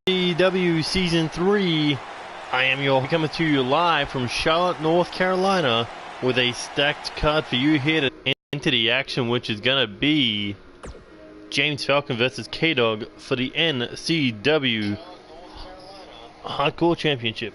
NCW Season 3. I am your coming to you live from Charlotte, North Carolina, with a stacked card for you here to enter the action, which is going to be James Falcon versus K-Dog for the NCW Hardcore Championship.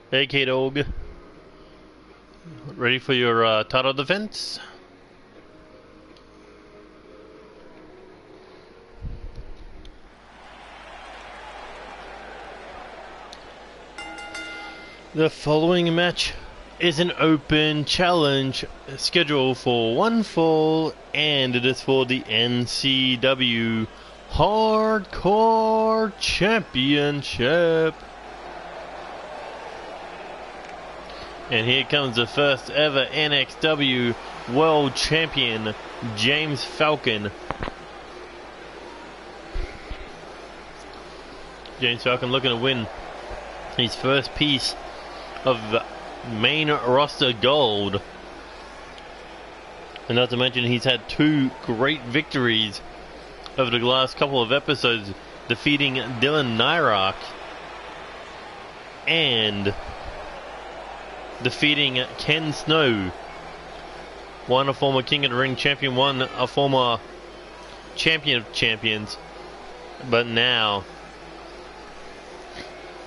Hey K-Dog, ready for your title defense? The following match is an open challenge scheduled for one fall, and it is for the NCW Hardcore Championship. And here comes the first ever NXW World Champion, James Falcon. James Falcon looking to win his first piece of main roster gold. And not to mention, he's had two great victories over the last couple of episodes, defeating Dylan Nyrock and defeating Ken Snow. One a former King of the Ring champion, one a former champion of champions. But now,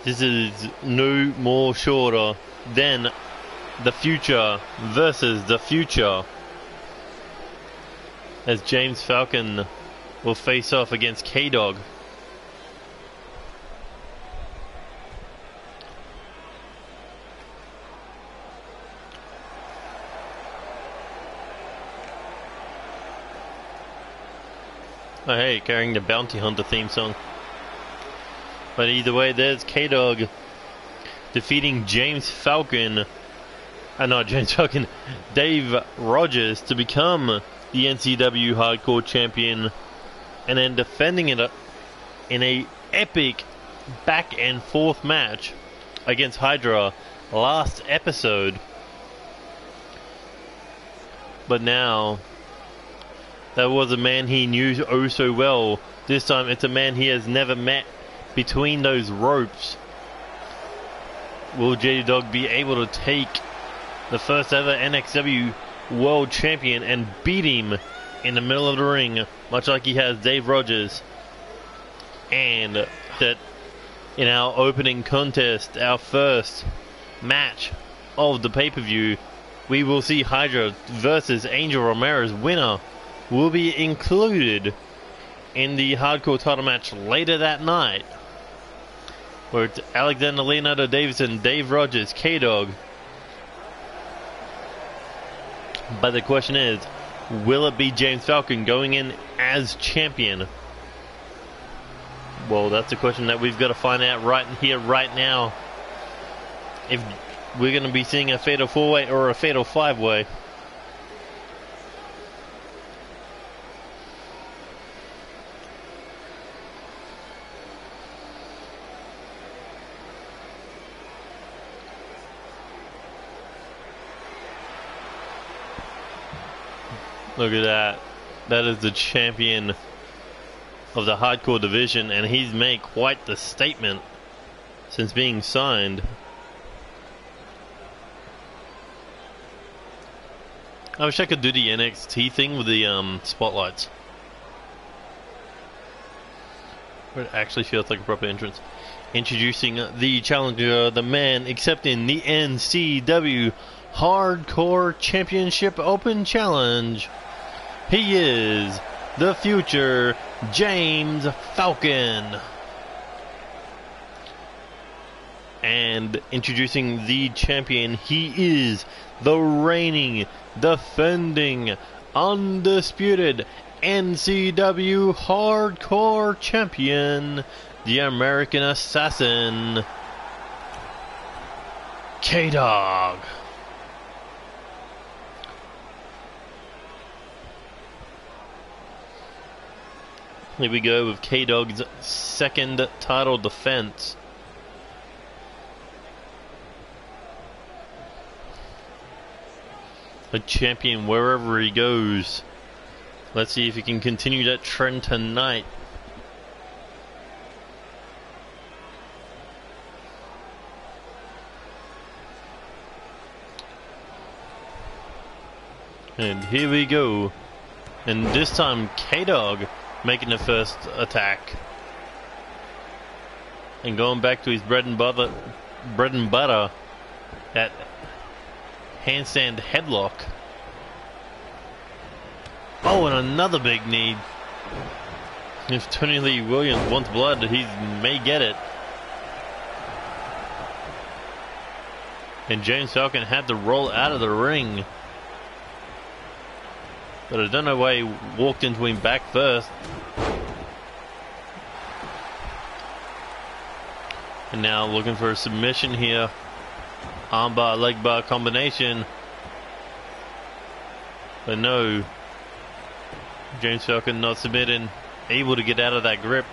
this is no more shorter than the future versus the future, as James Falcon will face off against K-Dog. Oh hey, carrying the Bounty Hunter theme song. But either way, there's K-Dog defeating James Falcon. Not James Falcon, Dave Rogers, to become the NCW Hardcore Champion, and then defending it in a epic back and forth match against Hydra last episode. But now, that was a man he knew oh so well. This time it's a man he has never met between those ropes. Will J-Dog be able to take the first ever NXW World Champion and beat him in the middle of the ring, much like he has Dave Rogers? And that in our opening contest, our first match of the pay-per-view, we will see Hydra versus Angel Romero's winner will be included in the hardcore title match later that night, where it's Alexander Leonardo Davidson, Dave Rogers, K-Dog. But the question is, will it be James Falcon going in as champion? Well, that's a question that we've got to find out right here, right now, if we're going to be seeing a fatal 4-way or a fatal 5-way. Look at that. That is the champion of the hardcore division, and he's made quite the statement since being signed. I wish I could do the NXT thing with the spotlights, where it actually feels like a proper entrance. Introducing the challenger, the man accepting the NCW Hardcore Championship Open Challenge. He is the future James Falcon. And introducing the champion, he is the reigning, defending, undisputed NCW Hardcore Champion, the American Assassin, K-Dog. Here we go with K-Dog's second title defense. A champion wherever he goes. Let's see if he can continue that trend tonight. And here we go. And this time K-Dog making the first attack. And going back to his bread and butter, that handstand headlock. Oh, and another big knee. If Tony Lee Williams wants blood, he may get it. And James Falcon had to roll out of the ring. But I don't know why he walked into him back first. And now looking for a submission here. Armbar, leg bar combination. But no. James Falcon not submitting. Able to get out of that grip.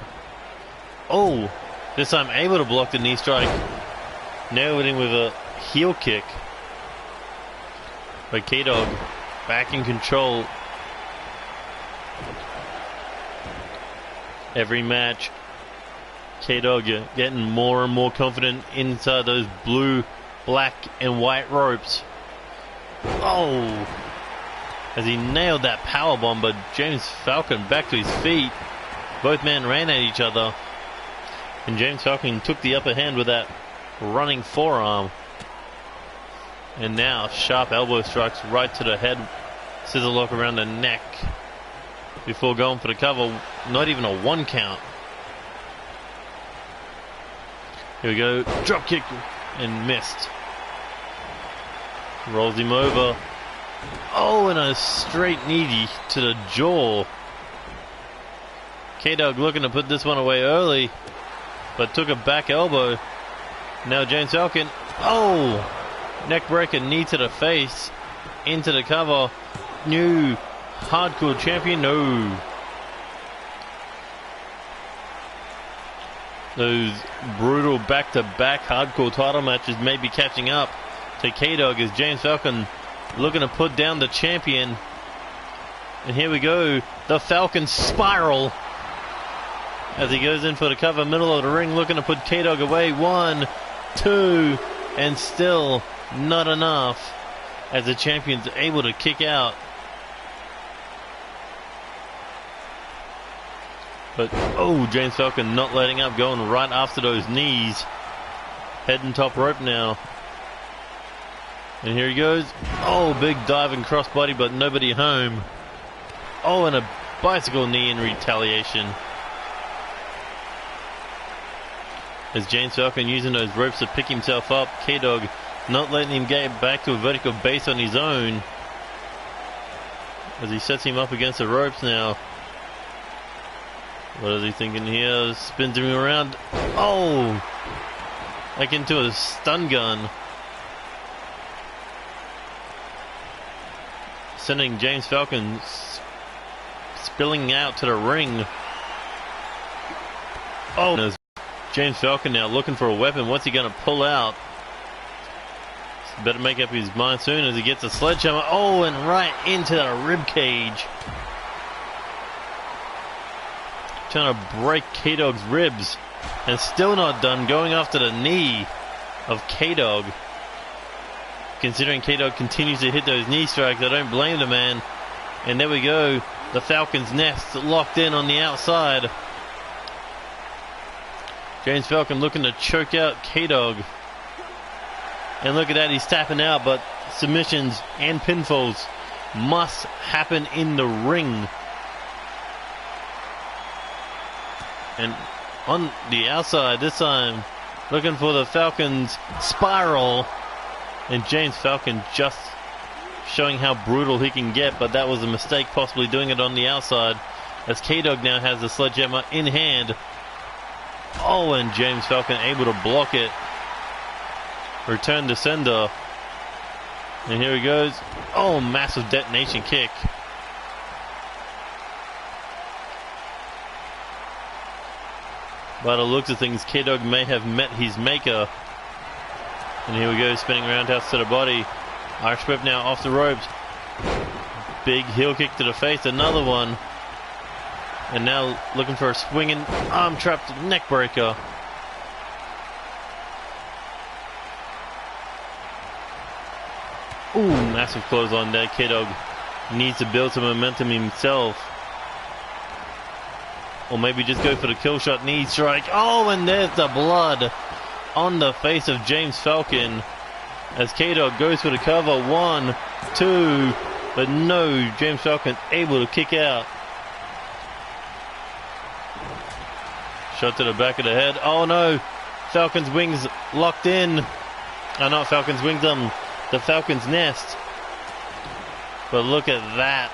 Oh! This time able to block the knee strike. Nailed it in with a heel kick. But K-Dog back in control. Every match, K-Dog getting more and more confident inside those blue, black, and white ropes. Oh! As he nailed that powerbomb, but James Falcon back to his feet. Both men ran at each other. And James Falcon took the upper hand with that running forearm. And now sharp elbow strikes right to the head. Scissor lock around the neck. Before going for the cover, not even a 1 count. Here we go, drop kick, and missed. Rolls him over. Oh, and a straight knee to the jaw. K-Dog looking to put this one away early, but took a back elbow. Now James Falcon, oh! Neck breaker, knee to the face, into the cover. New hardcore champion, no. Those brutal back-to-back hardcore title matches may be catching up to K-Dog as James Falcon looking to put down the champion. And here we go, the Falcon spiral as he goes in for the cover, middle of the ring, looking to put K-Dog away. 1, 2, and still not enough as the champion's able to kick out. But, oh, James Falcon not letting up, going right after those knees. Heading top rope now. And here he goes. Oh, big diving crossbody, but nobody home. Oh, and a bicycle knee in retaliation. As James Falcon using those ropes to pick himself up. K-Dog not letting him get back to a vertical base on his own. As he sets him up against the ropes now. What is he thinking here? Spins him around. Oh! Like into a stun gun. Sending James Falcon spilling out to the ring. Oh! James Falcon now looking for a weapon. What's he going to pull out? Better make up his mind soon as he gets a sledgehammer. Oh, and right into the rib cage. Trying to break K-Dog's ribs. And still not done. Going after the knee of K-Dog. Considering K-Dog continues to hit those knee strikes, I don't blame the man. And there we go. The Falcon's nest locked in on the outside. James Falcon looking to choke out K-Dog. And look at that, he's tapping out, but submissions and pinfalls must happen in the ring. And on the outside this time, looking for the Falcon's spiral. And James Falcon just showing how brutal he can get, but that was a mistake, possibly doing it on the outside, as K-Dog now has the sledgehammer in hand. Oh, and James Falcon able to block it. Return to sender. And here he goes. Oh, massive detonation kick. By the looks of things, K-Dog may have met his maker. And here we go, spinning roundhouse to the body. Irish whip now off the ropes. Big heel kick to the face, another one. And now looking for a swinging arm trapped neck breaker. Ooh, massive clothesline there. K-Dog needs to build some momentum himself. Or maybe just go for the kill shot knee strike. Oh, and there's the blood on the face of James Falcon. As K-Dog goes for the cover. 1, 2. But no, James Falcon able to kick out. Shot to the back of the head. Oh no, Falcon's wings locked in. Not Falcon's wings, the Falcon's nest. But look at that,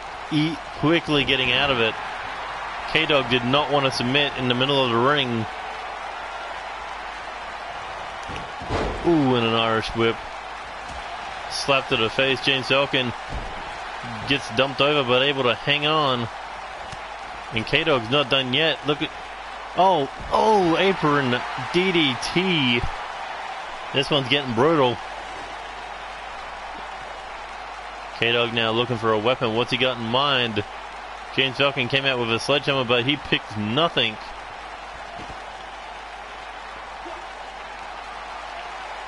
quickly getting out of it. K-Dog did not want to submit in the middle of the ring. Ooh, and an Irish whip. Slap to the face. James Falcon gets dumped over, but able to hang on. And K-Dog's not done yet. Look at... Oh, apron DDT. This one's getting brutal. K-Dog now looking for a weapon. What's he got in mind? James Falcon came out with a sledgehammer, but he picked nothing.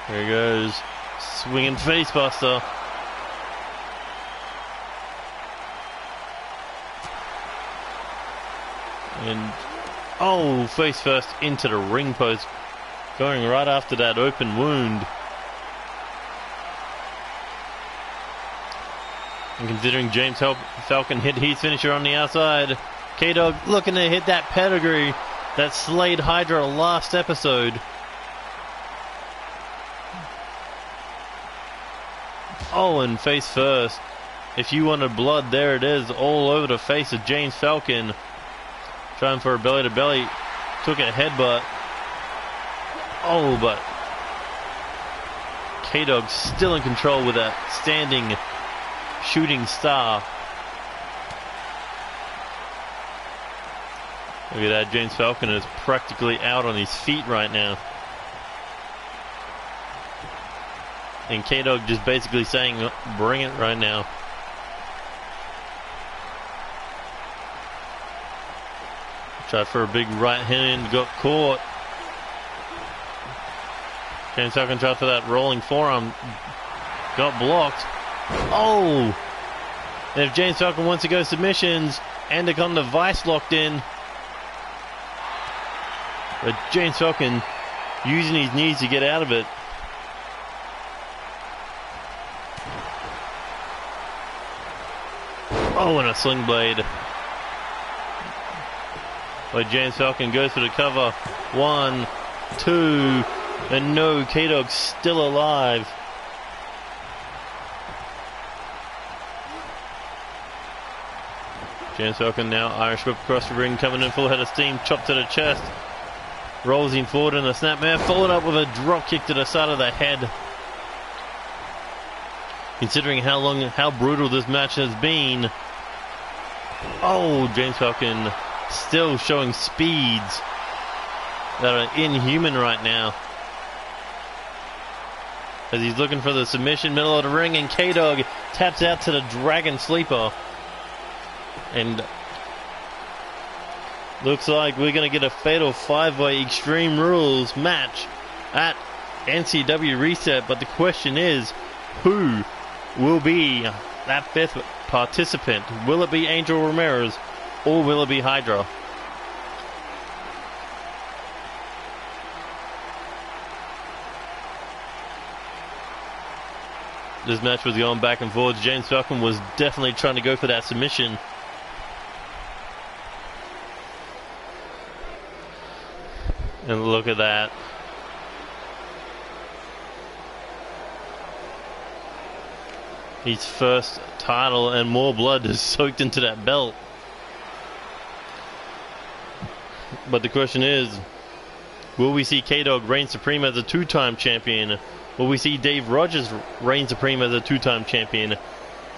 There he goes. Swinging facebuster. And, oh, face first into the ring post. Going right after that open wound. And considering James Falcon hit his finisher on the outside, K-Dog looking to hit that pedigree that slayed Hydra last episode. Oh, and face first. If you wanted blood, there it is, all over the face of James Falcon. Trying for a belly to belly. Took a headbutt. Oh, but K-Dog still in control with a standing shooting star. Look at that, James Falcon is practically out on his feet right now. And K-Dog just basically saying, bring it right now. Tried for a big right hand, got caught. James Falcon tried for that rolling forearm, got blocked. Oh! And if James Falcon wants to go submissions, and to come the vice locked in. But James Falcon using his knees to get out of it. Oh, and a sling blade. But James Falcon goes for the cover. 1, 2, and no, K-Dog's still alive. James Falcon now Irish whip across the ring, coming in full head of steam, chop to the chest. Rolls him forward in a snapmare, followed up with a drop kick to the side of the head. Considering how brutal this match has been. Oh, James Falcon still showing speeds that are inhuman right now. As he's looking for the submission, middle of the ring, and K-Dog taps out to the Dragon Sleeper. And looks like we're going to get a fatal 5-way Extreme Rules match at NCW Reset. But the question is, who will be that 5th participant? Will it be Angel Ramirez or will it be Hydra? This match was going back and forth. James Falcon was definitely trying to go for that submission. And look at that. his first title, and more blood is soaked into that belt. But the question is, will we see K-Dog reign supreme as a two-time champion? Will we see Dave Rogers reign supreme as a two-time champion?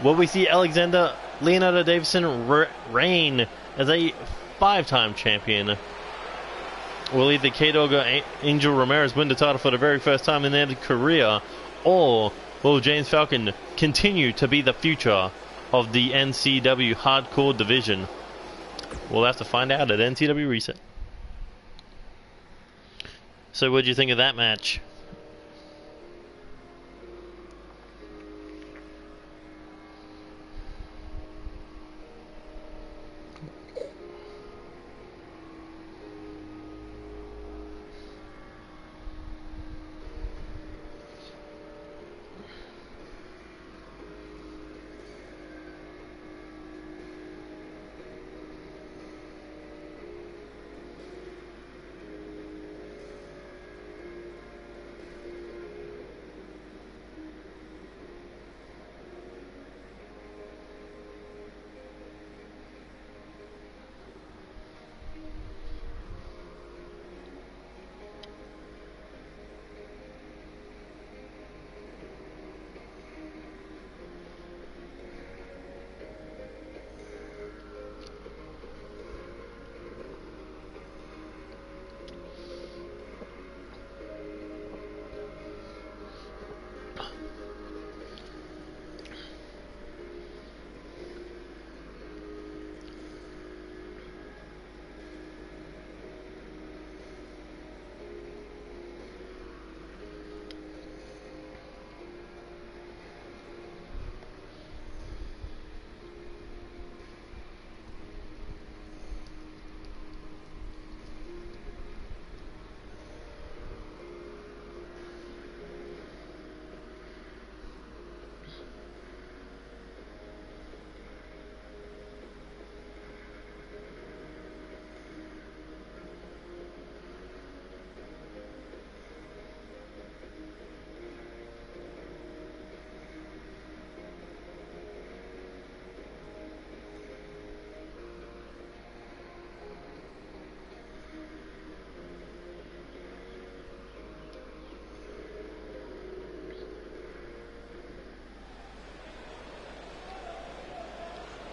Will we see Leonardo Davison reign as a five-time champion? Will either K-Dog or Angel Ramirez win the title for the very first time in their career? Or will James Falcon continue to be the future of the NCW Hardcore division? We'll have to find out at NCW Reset. So what do you think of that match?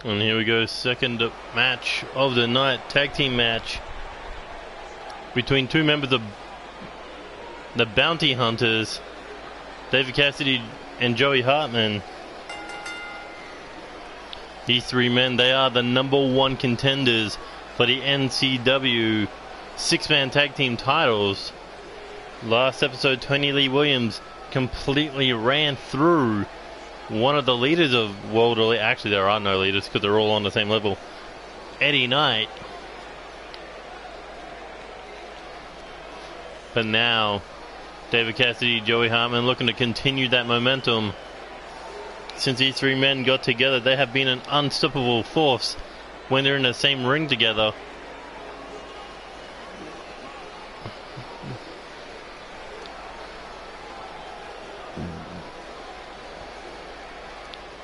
And here we go, second match of the night, tag team match between two members of the Bounty Hunters, David Cassidy and Joey Hartman. These three men, they are the #1 contenders for the NCW six-man tag team titles. Last episode, Tony Lee Williams completely ran through one of the leaders of World Elite. Actually, there are no leaders because they're all on the same level. Eddie Knight. But now, David Cassidy, Joey Hartman looking to continue that momentum. Since these three men got together, they have been an unstoppable force when they're in the same ring together.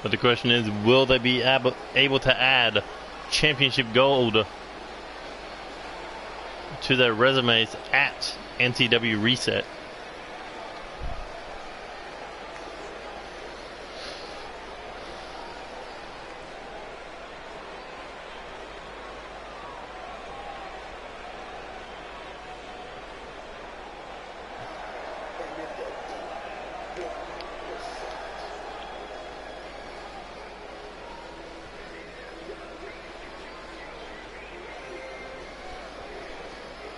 But the question is, will they be able to add championship gold to their resumes at NCW Reset?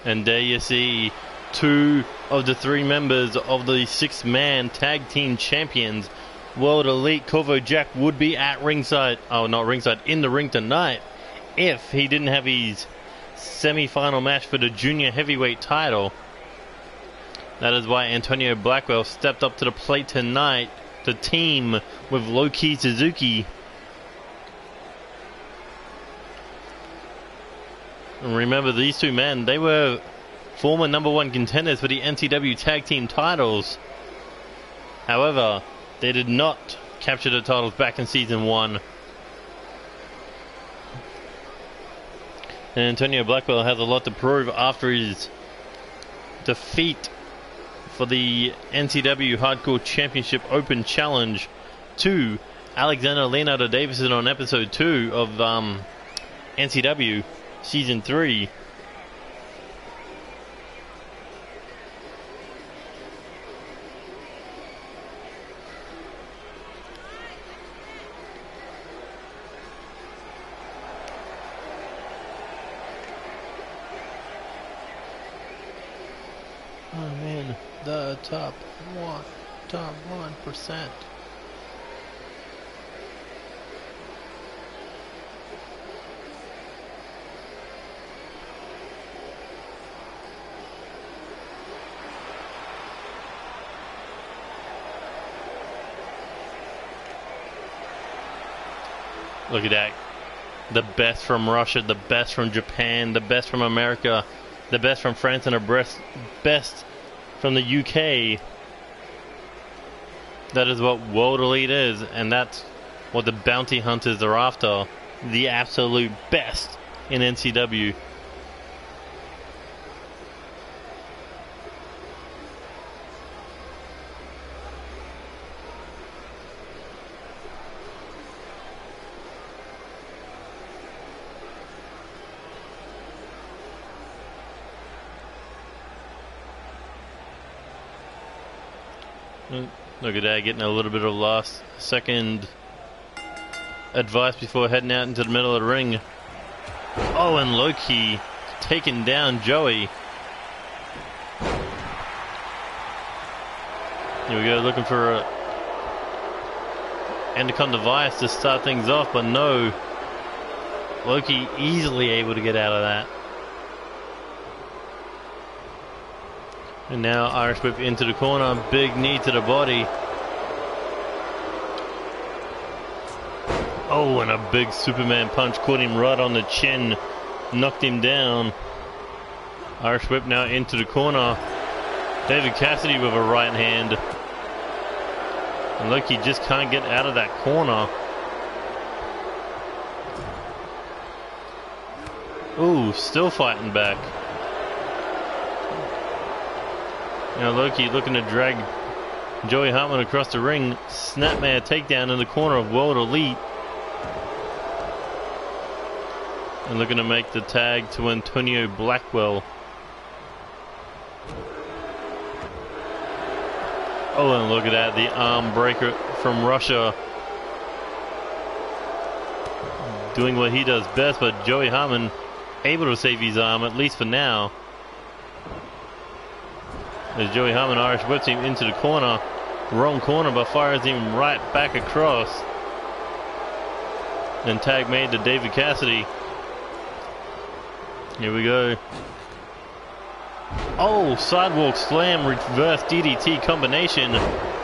And there you see two of the three members of the six-man tag team champions, World Elite. Corvo Jack would be at ringside, oh not ringside, in the ring tonight if he didn't have his semi-final match for the junior heavyweight title. That is why Antonio Blackwell stepped up to the plate tonight to team with Low-Key Suzuki. And remember, these two men, they were former #1 contenders for the NCW tag team titles. However, they did not captured the titles back in season 1. And Antonio Blackwell has a lot to prove after his defeat for the NCW Hardcore Championship Open Challenge to Alexander Leonardo Davison on episode 2 of NCW season 3. Oh man, the top 1%. Look at that. The best from Russia, the best from Japan, the best from America, the best from France, and the best from the UK. That is what World Elite is, and that's what the bounty hunters are after. The absolute best in NCW. Look at that, getting a little bit of last second advice before heading out into the middle of the ring. Oh, and Loki taking down Joey. Here we go, looking for a Endercon device to start things off, but no. Loki easily able to get out of that. And now Irish Whip into the corner, big knee to the body. Oh, and a big Superman punch caught him right on the chin, knocked him down. Irish Whip now into the corner. David Cassidy with a right hand. And look, he just can't get out of that corner. Ooh, still fighting back. Now Loki looking to drag Joey Hartman across the ring. Snapmare takedown in the corner of World Elite. And looking to make the tag to Antonio Blackwell. Oh, and look at that, the arm breaker from Russia. Doing what he does best, but Joey Hartman able to save his arm, at least for now. As Joey Hartman Irish whips him into the corner. Wrong corner, but fires him right back across. And tag made to David Cassidy. Here we go. Oh, sidewalk slam, reverse DDT combination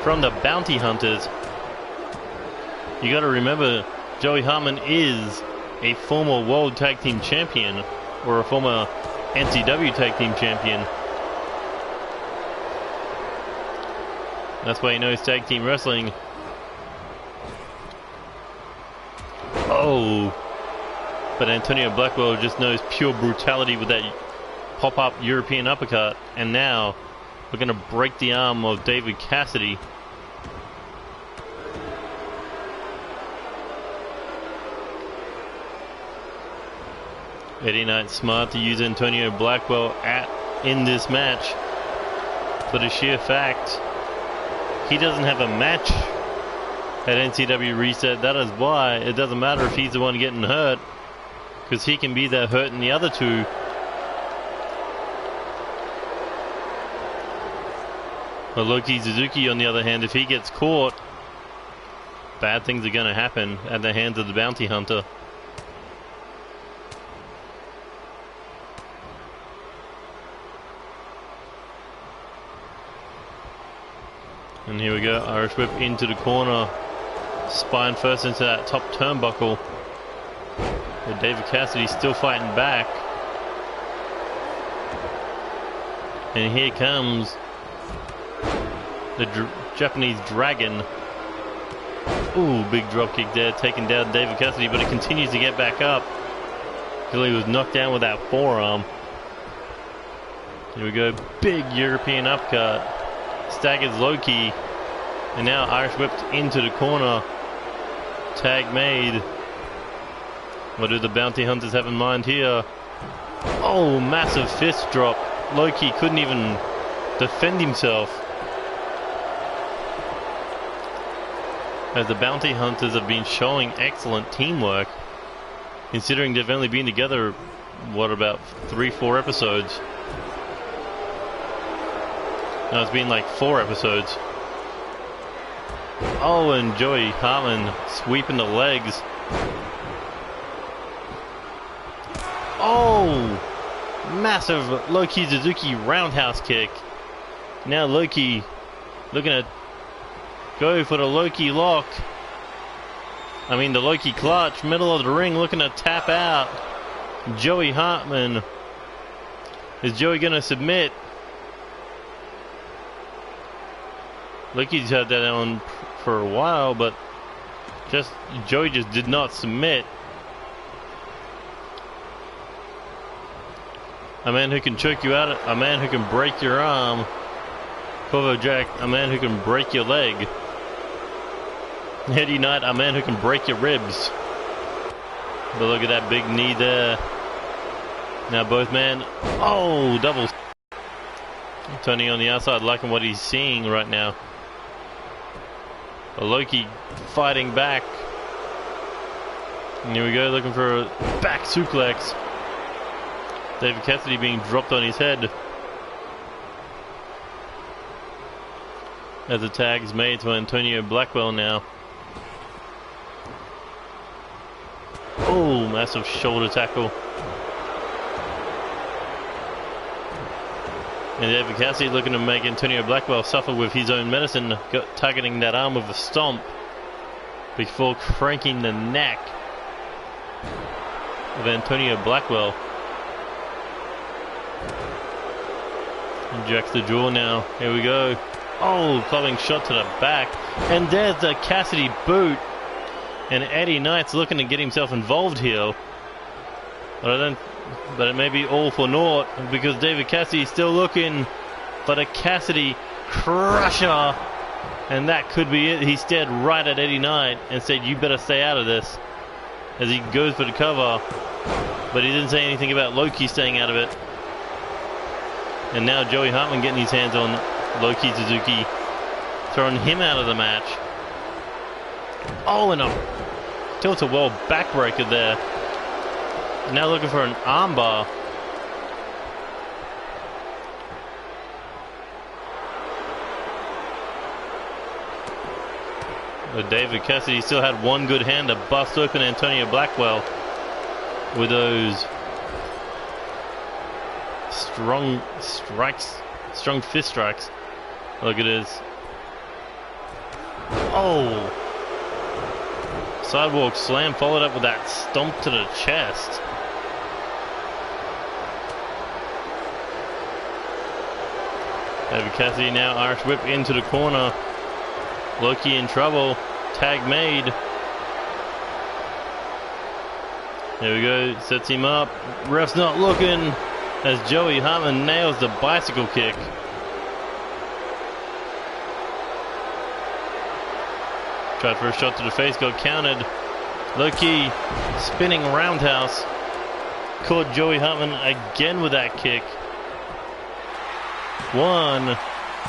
from the Bounty Hunters. You got to remember, Joey Hartman is a former World Tag Team Champion, or a former NCW Tag Team Champion. That's why he knows tag team wrestling. Oh, but Antonio Blackwell just knows pure brutality with that pop-up European uppercut. And now we're going to break the arm of David Cassidy. Eddie Knight smart to use Antonio Blackwell in this match for the sheer fact he doesn't have a match at NCW Reset. That is why it doesn't matter if he's the one getting hurt, because he can be there hurting the other two. But Loki Suzuki, on the other hand, if he gets caught, bad things are going to happen at the hands of the Bounty Hunter. And here we go, Irish Whip into the corner. Spine first into that top turnbuckle. But David Cassidy still fighting back. And here comes the Japanese Dragon. Ooh, big drop kick there, taking down David Cassidy, but he continues to get back up. Until he was knocked down with that forearm. Here we go, big European uppercut. Staggers Loki. And now Irish whipped into the corner. Tag made. What do the bounty hunters have in mind here? Oh, massive fist drop. Loki couldn't even defend himself. As the bounty hunters have been showing excellent teamwork, considering they've only been together, what, about 3-4 episodes? No, it's been like 4 episodes. Oh, and Joey Hartman sweeping the legs. Oh! Massive Loki Suzuki roundhouse kick. Now Loki looking to go for the Loki lock. I mean the Loki clutch. Middle of the ring looking to tap out. Joey Hartman. Is Joey going to submit? Loki's had that on for a while, but Joey just did not submit. A man who can choke you out, a man who can break your arm. Corvo Jack, a man who can break your leg. Eddie Knight, a man who can break your ribs. But look at that big knee there. Now both men, oh, double. Tony on the outside liking what he's seeing right now. But Loki fighting back. And here we go, looking for a back suplex. David Cassidy being dropped on his head. As the tag is made to Antonio Blackwell now. Oh, massive shoulder tackle. And David Cassidy looking to make Antonio Blackwell suffer with his own medicine, targeting that arm with a stomp before cranking the neck of Antonio Blackwell. Injects the jaw now. Here we go. Oh, clubbing shot to the back. And there's the Cassidy boot. And Eddie Knight's looking to get himself involved here. But it may be all for naught, because David Cassidy is still looking for the Cassidy crusher. And that could be it. He stared right at Eddie Knight and said, "You better stay out of this," as he goes for the cover. But he didn't say anything about Loki staying out of it. And now Joey Hartman getting his hands on Loki Suzuki, throwing him out of the match. Oh, and a tilt-a-whirl backbreaker there. Now looking for an armbar. But David Cassidy still had one good hand to bust open Antonio Blackwell with those strong strikes, strong fist strikes. Look at this. Oh! Sidewalk slam followed up with that stomp to the chest. David Cassidy now Irish whip into the corner. Loki in trouble. Tag made. There we go. Sets him up. Ref's not looking as Joey Hartman nails the bicycle kick. Tried for a shot to the face, got countered. Loki spinning roundhouse. Caught Joey Hartman again with that kick. 1,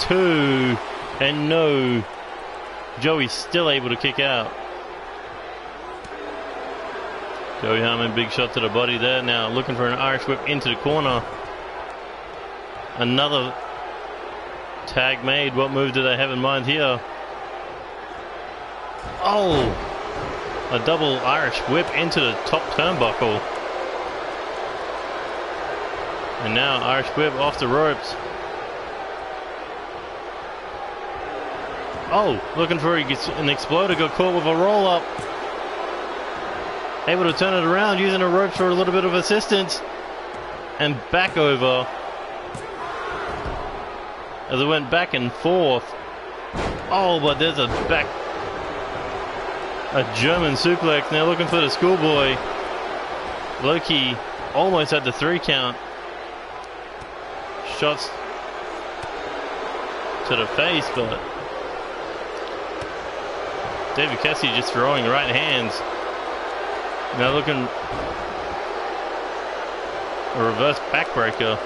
2, and no. Joey's still able to kick out. Joey Hartman, big shot to the body there. Now looking for an Irish whip into the corner. Another tag made. What move do they have in mind here? Oh! A double Irish whip into the top turnbuckle. And now Irish whip off the ropes. Oh, looking for an exploder, got caught with a roll up. Able to turn it around, using the ropes for a little bit of assistance. And back over. As it went back and forth. Oh, but there's a back. A German suplex, now looking for the schoolboy. Loki almost had the 3 count. Shots to the face, but David Cassidy just throwing right hands. Now looking a reverse backbreaker.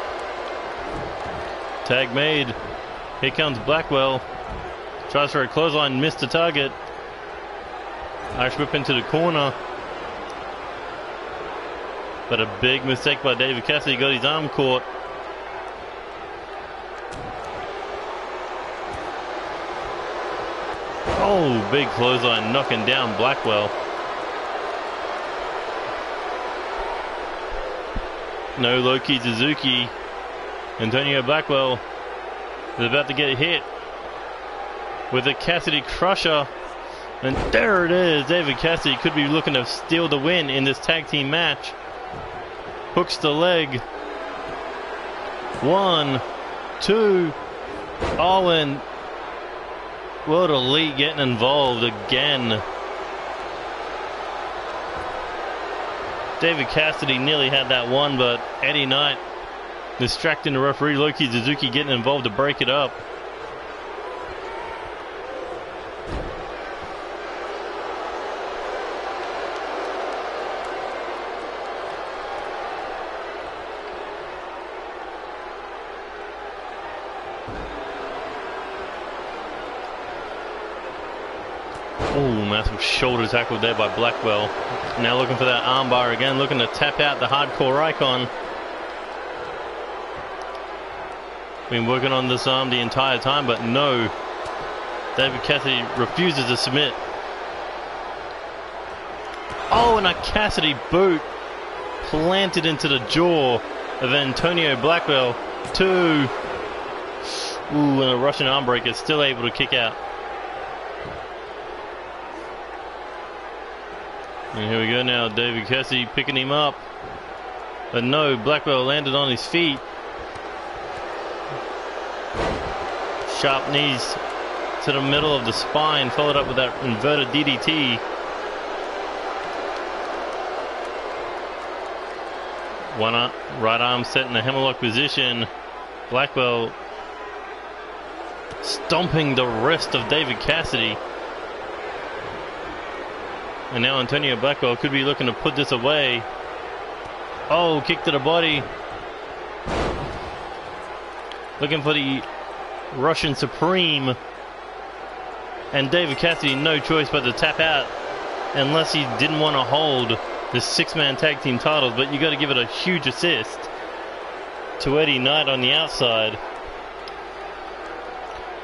Tag made. Here comes Blackwell. Tries for a clothesline, missed the target. Irish whip into the corner. But a big mistake by David Cassidy, got his arm caught. Oh, big clothesline knocking down Blackwell. No Loki Suzuki. Antonio Blackwell is about to get hit with a Cassidy crusher. And there it is. David Cassidy could be looking to steal the win in this tag team match. Hooks the leg. 1, 2. Oh, and World Elite getting involved again. David Cassidy nearly had that one, but Eddie Knight distracting the referee. Loki Suzuki getting involved to break it up. Oh, massive shoulder tackle there by Blackwell. Now looking for that armbar again, looking to tap out the hardcore icon. Been working on this arm the entire time, but no. David Cassidy refuses to submit. Oh, and a Cassidy boot planted into the jaw of Antonio Blackwell. 2. Ooh, and a Russian arm breaker, still able to kick out. And here we go now, David Cassidy picking him up. But no, Blackwell landed on his feet. Sharp knees to the middle of the spine, followed up with that inverted DDT. Right arm set in a hammerlock position. Blackwell stomping the wrist of David Cassidy. And now Antonio Blackwell could be looking to put this away. Oh, kick to the body. Looking for the Russian Supreme. And David Cassidy, no choice but to tap out. Unless he didn't want to hold the 6-man tag team titles. But you got to give it a huge assist to Eddie Knight on the outside.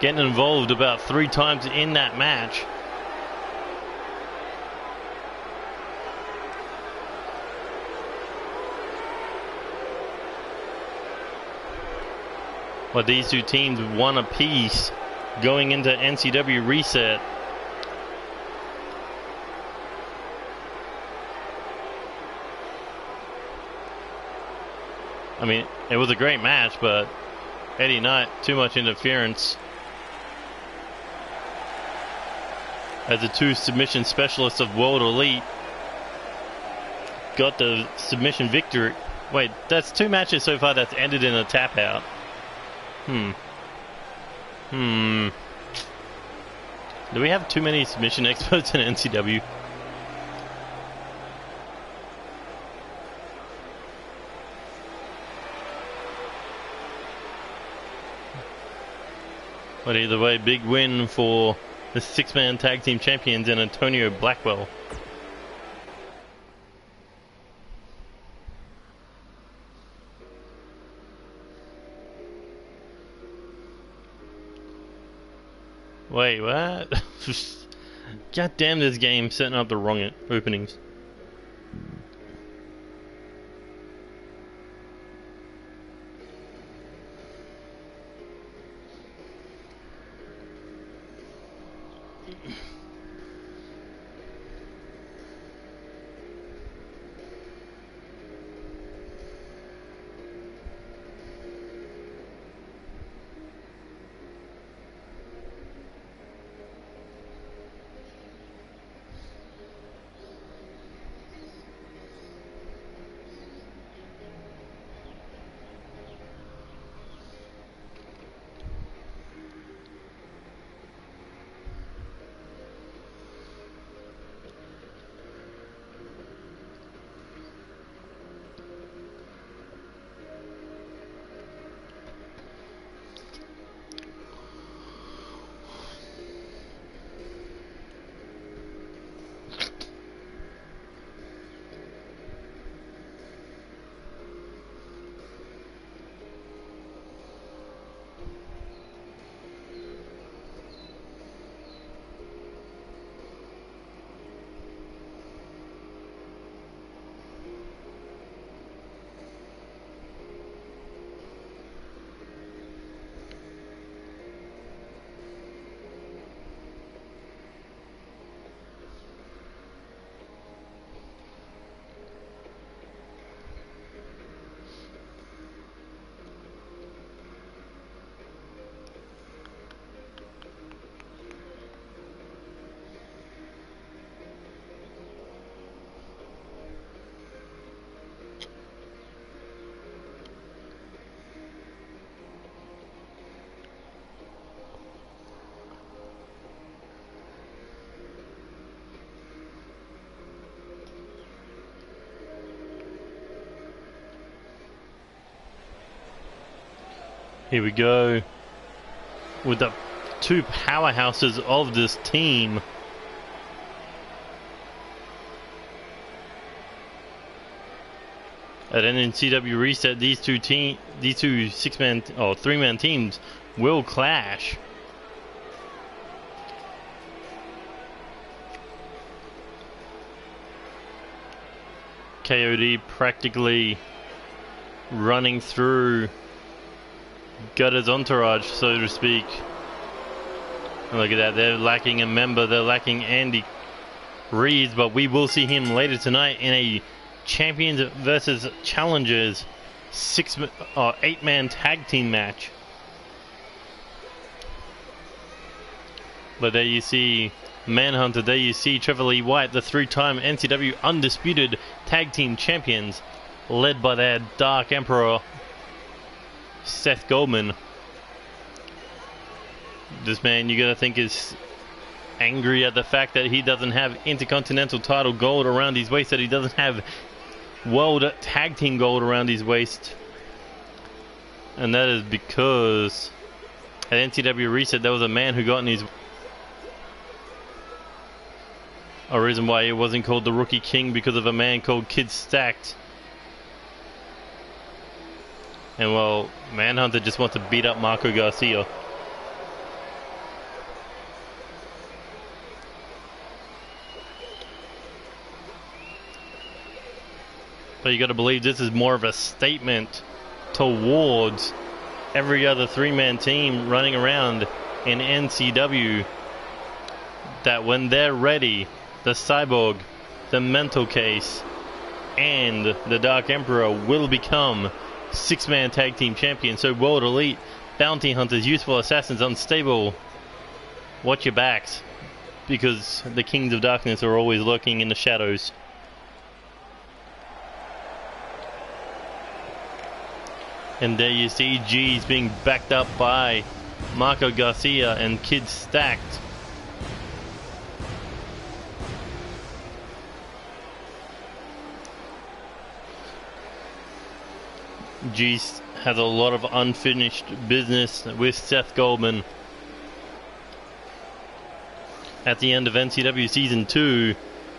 Getting involved about 3 times in that match. But these two teams won apiece going into NCW Reset. I mean, it was a great match, but Eddie Knight, too much interference. As the 2 submission specialists of World Elite got the submission victory. Wait, that's 2 matches so far that's ended in a tap out. Do we have too many submission experts in NCW? But either way, big win for the 6-man tag team champions and Antonio Blackwell. Wait, what? God damn, this game setting up the wrong openings. Here we go with the two powerhouses of this team. At an NCW reset, these two three-man teams will clash. KOD practically running through Gutter's entourage, so to speak. Look at that, they're lacking a member, they're lacking Andy Reeves, but we will see him later tonight in a Champions versus Challengers 8-man tag team match. But there you see Manhunter, there you see Trevor Lee White, the 3-time NCW Undisputed Tag Team Champions, led by their Dark Emperor, Seth Goldman. This man, you gotta think, is angry at the fact that he doesn't have Intercontinental title gold around his waist, that he doesn't have World Tag Team gold around his waist. And that is because at NCW Reset, there was a man who got in his... A reason why he wasn't called the Rookie King, because of a man called Kid Stacked. And well, Manhunter just wants to beat up Marco Garcia. But you got to believe this is more of a statement towards every other three-man team running around in NCW, that when they're ready, the Cyborg, the Mental Case, and the Dark Emperor will become 6-man tag team champions. So World Elite, Bounty Hunters, Youthful Assassins, Unstable, watch your backs, because the Kings of Darkness are always lurking in the shadows. And there you see G's being backed up by Marco Garcia and Kid Stacked. G's has a lot of unfinished business with Seth Goldman. At the end of NCW Season 2,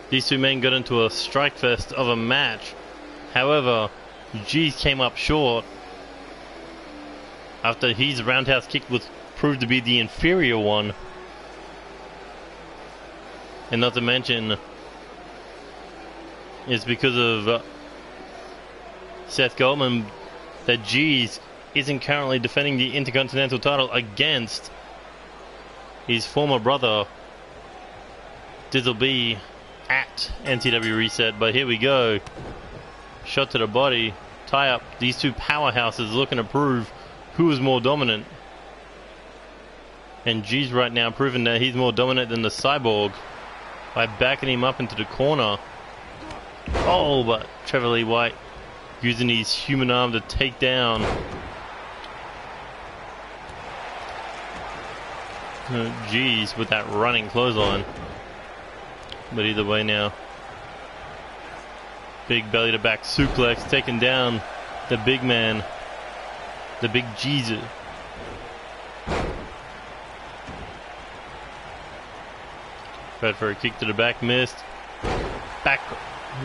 these two men got into a strike fest of a match. However, G's came up short after his roundhouse kick was proved to be the inferior one. And not to mention, it's because of Seth Goldman that G's isn't currently defending the Intercontinental title against his former brother Dizzle B at NCW Reset. But here we go, shot to the body, tie up. These two powerhouses looking to prove who is more dominant, and G's right now proving that he's more dominant than the Cyborg by backing him up into the corner. Oh, but Trevor Lee White using his human arm to take down G's with that running clothesline. But either way now, big belly to back suplex, taking down the big man, the big Jesus. Tried for a kick to the back, missed. Back,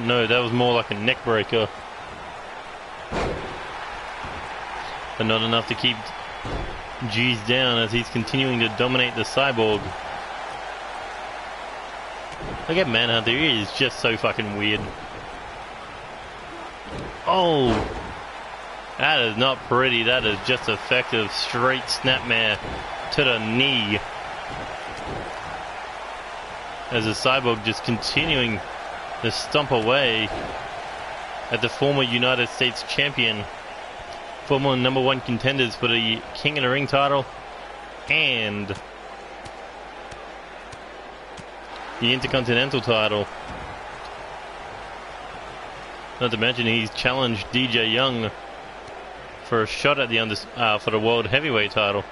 no, that was more like a neck breaker. But not enough to keep G's down as he's continuing to dominate the Cyborg. Look at Manhunter, he is just so fucking weird. Oh! That is not pretty, that is just effective straight snapmare to the knee. As the Cyborg just continuing to stomp away at the former United States champion, former #1 contenders for the King of the Ring title and the Intercontinental title. Not to mention he's challenged DJ Young for a shot at the for the World Heavyweight title.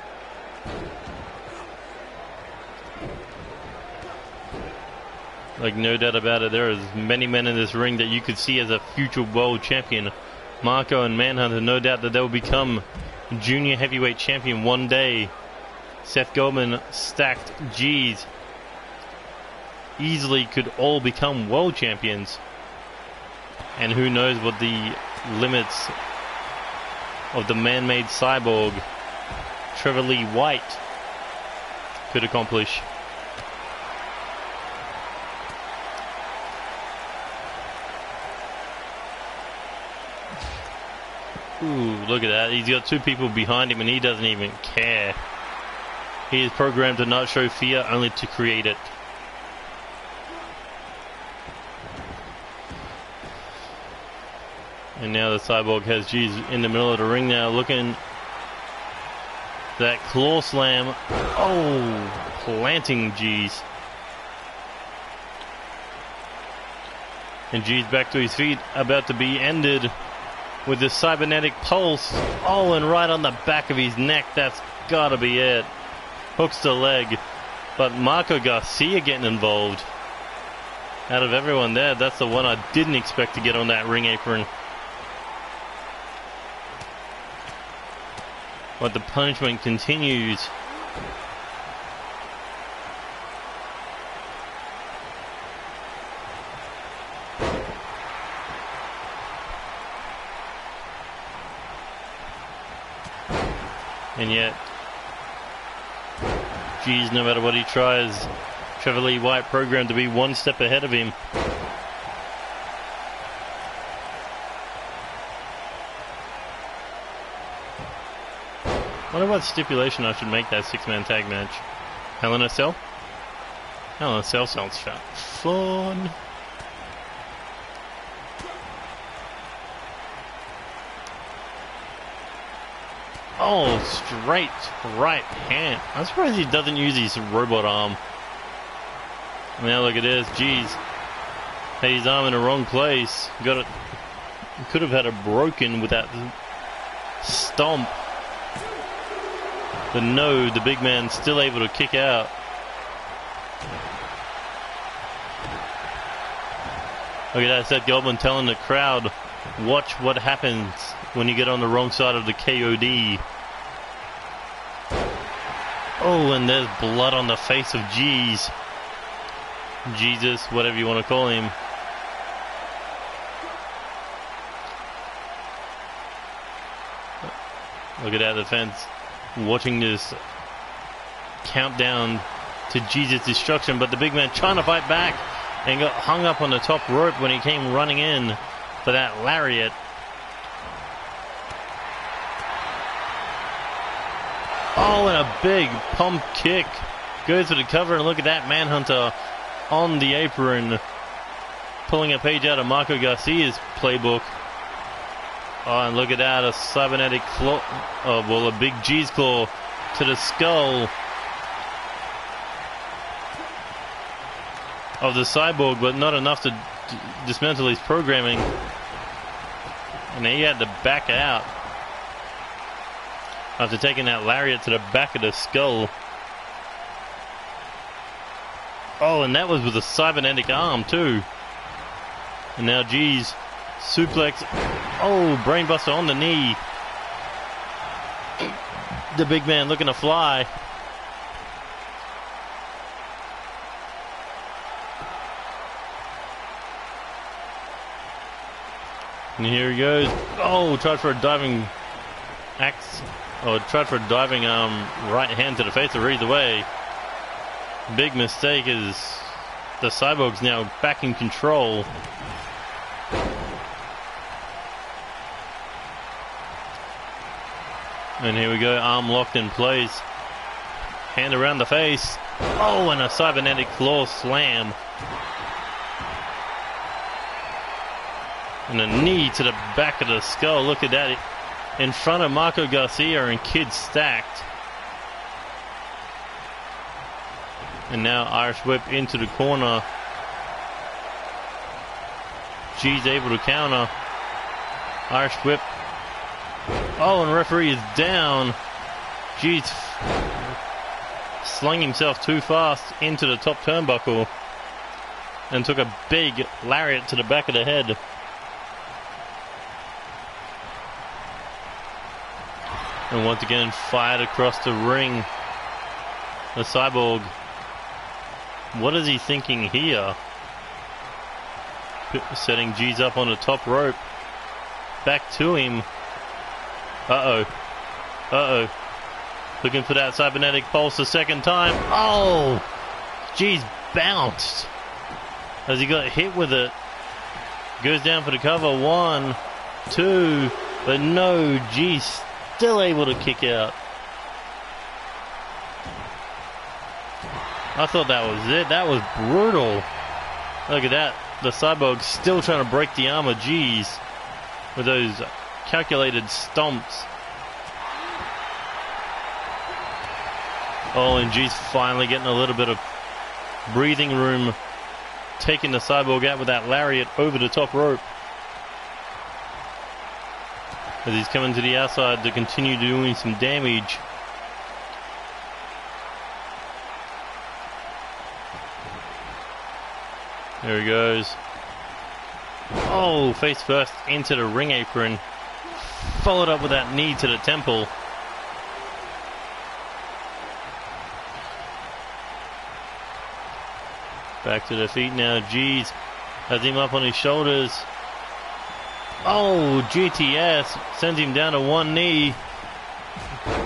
Like, no doubt about it, there is many men in this ring that you could see as a future world champion. Marco and Manhunter, no doubt that they will become junior heavyweight champion one day. Seth Goldman stacked G's. Easily could all become world champions. And who knows what the limits of the man-made cyborg Trevor Lee White could accomplish. Ooh, look at that. He's got two people behind him and he doesn't even care. He is programmed to not show fear, only to create it. And now the cyborg has G's in the middle of the ring now, looking that claw slam. Oh, planting G's. And G's back to his feet, about to be ended with the cybernetic pulse. Oh, and right on the back of his neck. That's gotta be it. Hooks the leg. But Marco Garcia getting involved. Out of everyone there, that's the one I didn't expect to get on that ring apron. But the punishment continues. And yet, geez, no matter what he tries, Trevor Lee White programmed to be one step ahead of him. I wonder what stipulation I should make that six-man tag match. Hell in a Cell? Hell in a Cell sounds fun. Oh, straight right hand. I'm surprised he doesn't use his robot arm. Now look at this. Jeez. Had his arm in the wrong place. Got it. Could have had it broken with that stomp. But no, the big man still able to kick out. Look at that, Seth Goldman telling the crowd, watch what happens when you get on the wrong side of the KOD. Oh, and there's blood on the face of G's. Jesus, whatever you want to call him. Look at that defense. Watching this countdown to Jesus' destruction, but the big man trying to fight back and got hung up on the top rope when he came running in for that lariat. Oh, and a big pump kick. Goes for the cover, and look at that Manhunter on the apron, pulling a page out of Marco Garcia's playbook. Oh, and look at that, a cybernetic claw, a big G's claw to the skull of the cyborg, but not enough to dismantle his programming. And he had to back out after taking that lariat to the back of the skull. Oh, and that was with a cybernetic arm too. And now G's suplex. Oh, brainbuster on the knee. The big man looking to fly. And here he goes. Oh, tried for a diving axe. Oh, tried for a diving right hand to the face to read the way. Big mistake as the cyborg's now back in control. And here we go, arm locked in place. Hand around the face. Oh, and a cybernetic claw slam. And a knee to the back of the skull. Look at that. In front of Marco Garcia and Kid stacked. And now Irish whip into the corner. G's able to counter. Irish whip. Oh, and referee is down. G's slung himself too fast into the top turnbuckle and took a big lariat to the back of the head. And once again, fired across the ring. The Cyborg. What is he thinking here? Setting G's up on the top rope. Back to him. Uh-oh. Uh-oh. Looking for that cybernetic pulse a second time. Oh! G's bounced as he got hit with it. Goes down for the cover. 1, 2. But no, G's still able to kick out. I thought that was it. That was brutal. Look at that. The Cyborg still trying to break the arm of G's with those calculated stomps. Oh, and G's finally getting a little bit of breathing room, taking the Cyborg out with that lariat over the top rope. As he's coming to the outside to continue doing some damage. There he goes. Oh, face first into the ring apron. Followed up with that knee to the temple. Back to the feet now. G's has him up on his shoulders. Oh, GTS sends him down to one knee.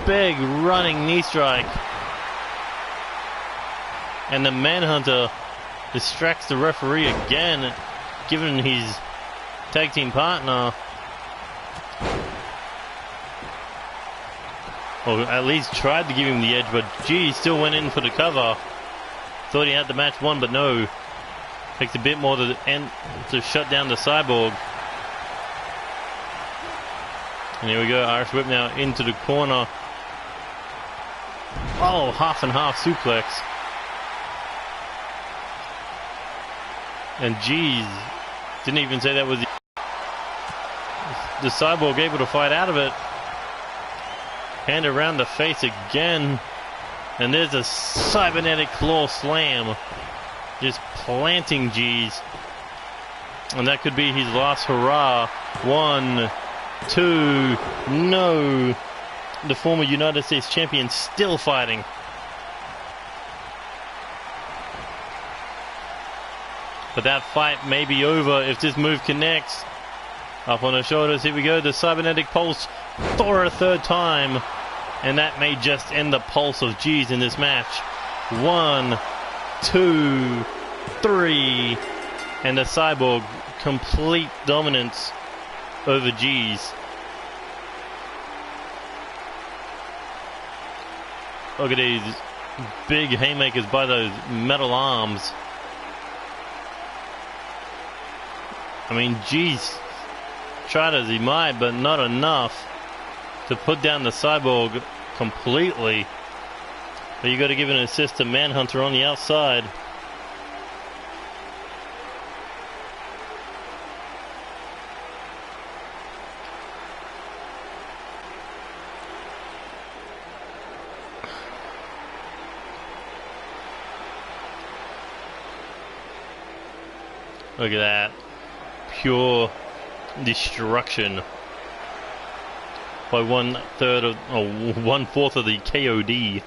Big running knee strike. And the Manhunter distracts the referee again, giving his tag team partner, or at least tried to give him the edge, but G still went in for the cover. Thought he had the match won, but no. Takes a bit more to end to shut down the Cyborg. And here we go, Irish whip now into the corner. Oh, half and half suplex. And geez, didn't even say that was the Cyborg able to fight out of it. Hand around the face again. And there's a cybernetic claw slam. Just planting G's. And that could be his last hurrah. 1, 2, no. The former United States champion still fighting. But that fight may be over if this move connects. Up on the shoulders, here we go. The cybernetic pulse for a third time. And that may just end the pulse of G's in this match. 1, 2, 3. And the Cyborg, complete dominance over G's. Look at these big haymakers by those metal arms. I mean, G's tried as he might, but not enough to put down the Cyborg completely. But you got to give an assist to Manhunter on the outside. Look at that. Pure destruction by 1/3 of, or 1/4 of the KOD.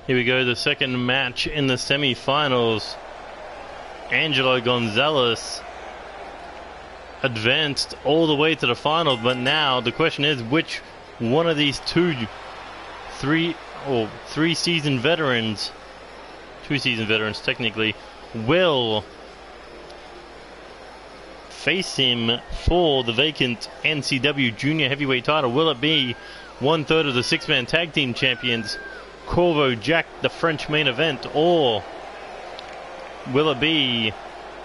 Here we go, the second match in the semi-finals. Angelo Gonzalez advanced all the way to the final, but now the question is which one of these three season veterans, 2 season veterans technically, will face him for the vacant NCW Junior Heavyweight title. Will it be 1/3 of the 6-man tag team champions, Corvo Jack, the French main event, or will it be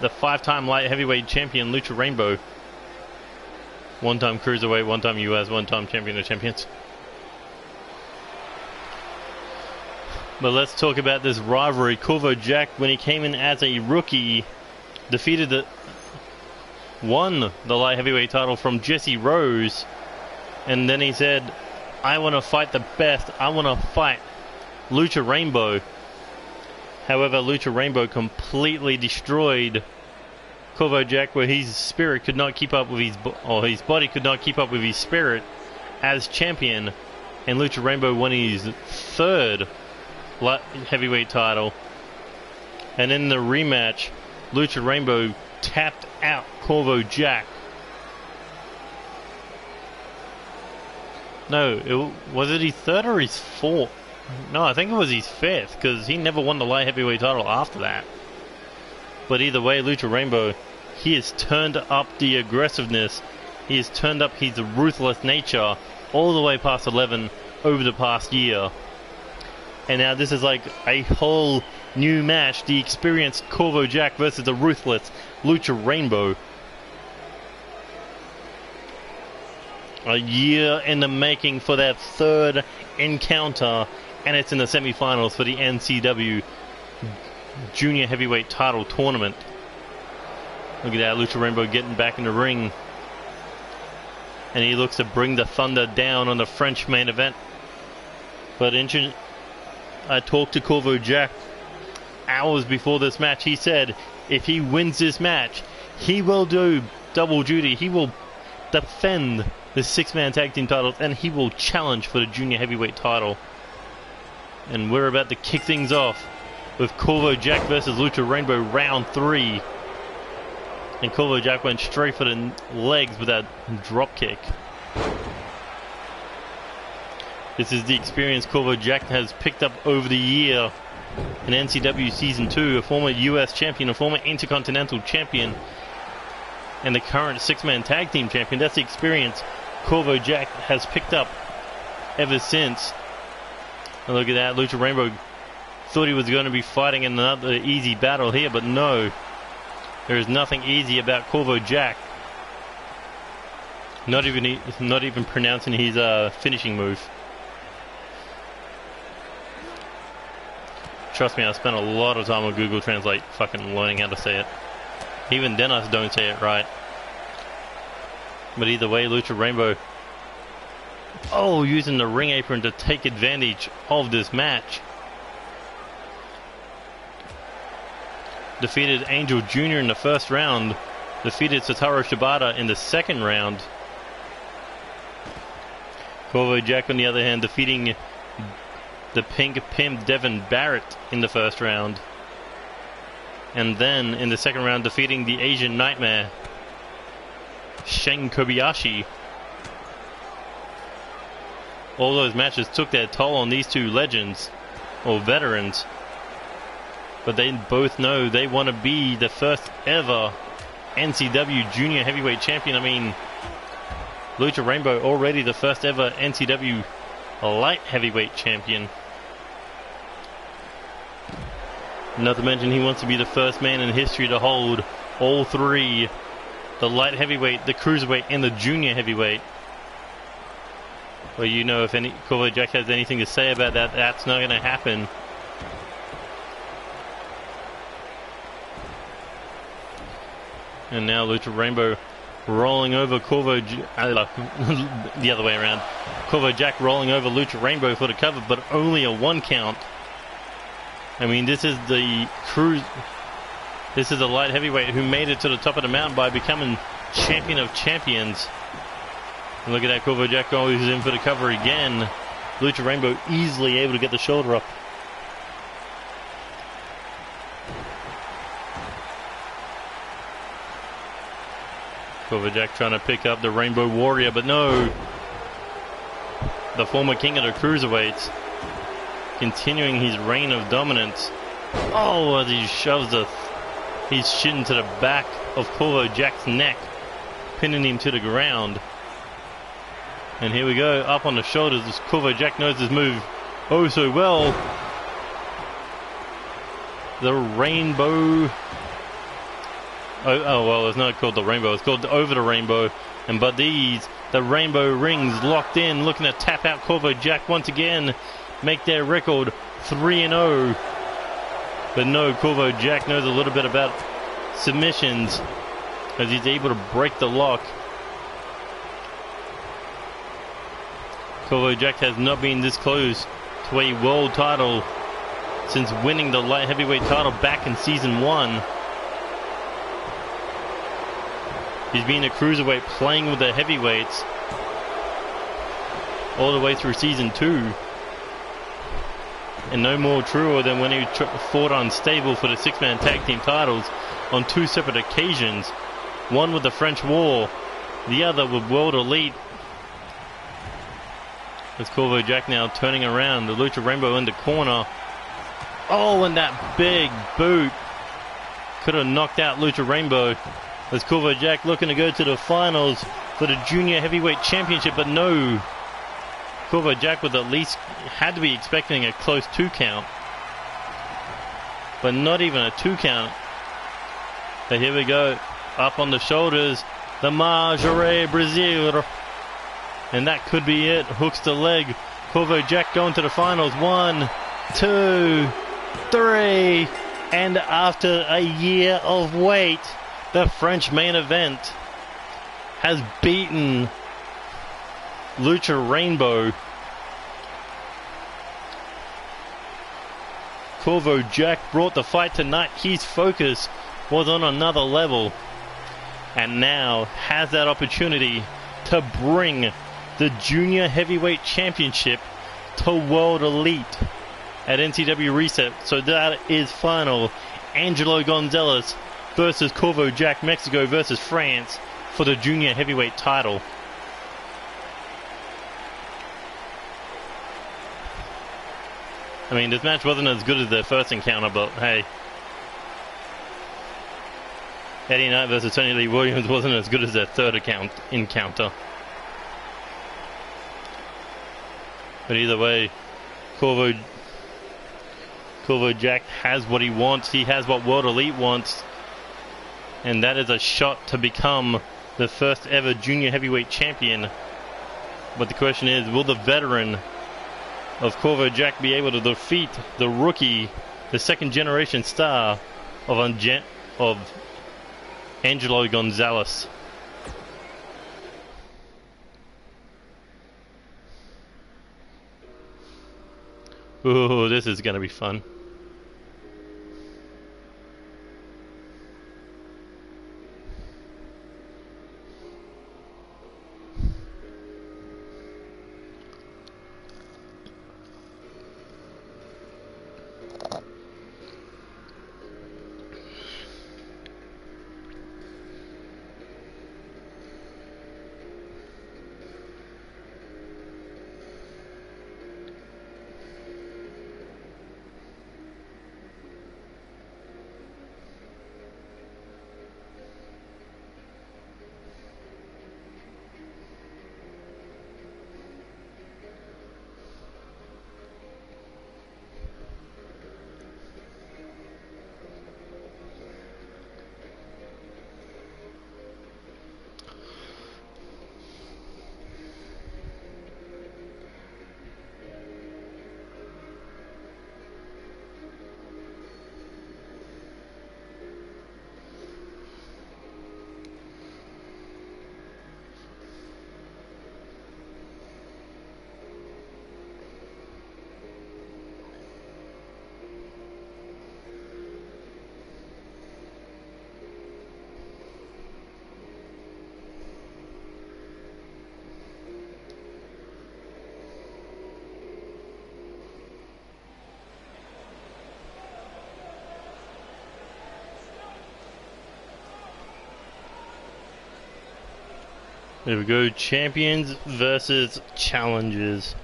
the 5-time light heavyweight champion Lucha Rainbow? 1-time cruiserweight, 1-time US, 1-time champion of champions. But let's talk about this rivalry. Corvo Jack, when he came in as a rookie, won the light heavyweight title from Jesse Rose, and then he said, I want to fight the best, I want to fight Lucha Rainbow. However, Lucha Rainbow completely destroyed Corvo Jack, where his spirit could not keep up with his body could not keep up with his spirit as champion, and Lucha Rainbow won his 3rd light heavyweight title. And in the rematch, Lucha Rainbow tapped out Corvo Jack. No, was it his 3rd or his 4th? No, I think it was his 5th, because he never won the light heavyweight title after that. But either way, Lucha Rainbow, he has turned up the aggressiveness, he has turned up his ruthless nature all the way past 11 over the past year. And now this is like a whole new match, the experienced Corvo Jack versus the ruthless Lucha Rainbow. A year in the making for that 3rd encounter, and it's in the semi-finals for the NCW Junior Heavyweight title tournament. Look at that, Lucha Rainbow getting back in the ring, and he looks to bring the thunder down on the French main event. But I talked to Corvo Jack hours before this match. He said if he wins this match, he will do double duty. He will defend the 6-man tag team titles, and he will challenge for the junior heavyweight title. And we're about to kick things off with Corvo Jack versus Lucha Rainbow round 3. And Corvo Jack went straight for the legs with that drop kick. This is the experience Corvo Jack has picked up over the year in NCW Season 2, a former US champion, a former Intercontinental champion, and the current 6-man tag team champion. That's the experience Corvo Jack has picked up ever since. And look at that, Lucha Rainbow thought he was going to be fighting in another easy battle here, but no. There is nothing easy about Corvo Jack. Not even pronouncing his finishing move. Trust me, I spent a lot of time on Google Translate fucking learning how to say it. Even then I don't say it right. But either way, Lucha Rainbow, using the ring apron to take advantage of this match. Defeated Angel Jr. in the first round. Defeated Satoru Shibata in the second round. Corvo Jack, on the other hand, defeating the Pink Pimp Devin Barrett in the first round. And then in the second round, defeating the Asian Nightmare, Shen Kobayashi. All those matches took their toll on these two legends, or veterans. But they both know they want to be the first ever NCW Junior Heavyweight Champion. I mean, Lucha Rainbow already the first ever NCW Light Heavyweight Champion. Not to mention he wants to be the first man in history to hold all three, the Light Heavyweight, the Cruiserweight, and the Junior Heavyweight. Well, you know, if Corvo Jack has anything to say about that, that's not going to happen. And now Lucha Rainbow rolling over Corvo, the other way around. Corvo Jack rolling over Lucha Rainbow for the cover, but only a 1 count. I mean, this is the light heavyweight who made it to the top of the mountain by becoming champion of champions. And look at that, Corvo Jack goes in for the cover again. Lucha Rainbow easily able to get the shoulder up. Kovacic trying to pick up the Rainbow Warrior, but no. The former king of the cruiserweights continuing his reign of dominance. Oh, as he shoves his shin to the back of Kovacic's neck, pinning him to the ground. And here we go, up on the shoulders. Kovacic knows his move oh so well. The Rainbow. Oh well, it's not called the Rainbow, it's called Over the Rainbow. And but the Rainbow rings locked in, looking to tap out Kovacic once again, make their record 3-0. But no, Kovacic knows a little bit about submissions, as he's able to break the lock. Kovacic has not been this close to a world title since winning the light heavyweight title back in season 1. He's been a cruiserweight playing with the heavyweights all the way through season 2. And no more truer than when he fought unstable for the 6-man tag team titles on 2 separate occasions. One with the French War, the other with World Elite. As Kovacic now turning around, the Lucha Rainbow in the corner. Oh, and that big boot could have knocked out Lucha Rainbow. As Kovacic looking to go to the finals for the Junior Heavyweight Championship, but no. Kovacic would at least had to be expecting a close 2 count. But not even a 2 count. But here we go. Up on the shoulders. The Majore Brazil. And that could be it. Hooks the leg. Kovacic going to the finals. 1, 2, 3. And after a year of wait, the French main event has beaten Lucha Rainbow. Kovacic brought the fight tonight. His focus was on another level, and now has that opportunity to bring the Junior Heavyweight Championship to World Elite at NCW Reset. So that is final. Angelo Gonzalez versus Kovacic, Mexico versus France for the Junior Heavyweight title. I mean, this match wasn't as good as their first encounter, but hey. Eddie Knight versus Tony Lee Williams wasn't as good as their third encounter. But either way, Kovacic has what he wants. He has what World Elite wants. And that is a shot to become the first ever Junior Heavyweight Champion. But the question is, will the veteran of Kovacic be able to defeat the rookie, the second generation star of Angelo Gonzalez? Ooh, this is going to be fun. There we go. Champions versus challengers.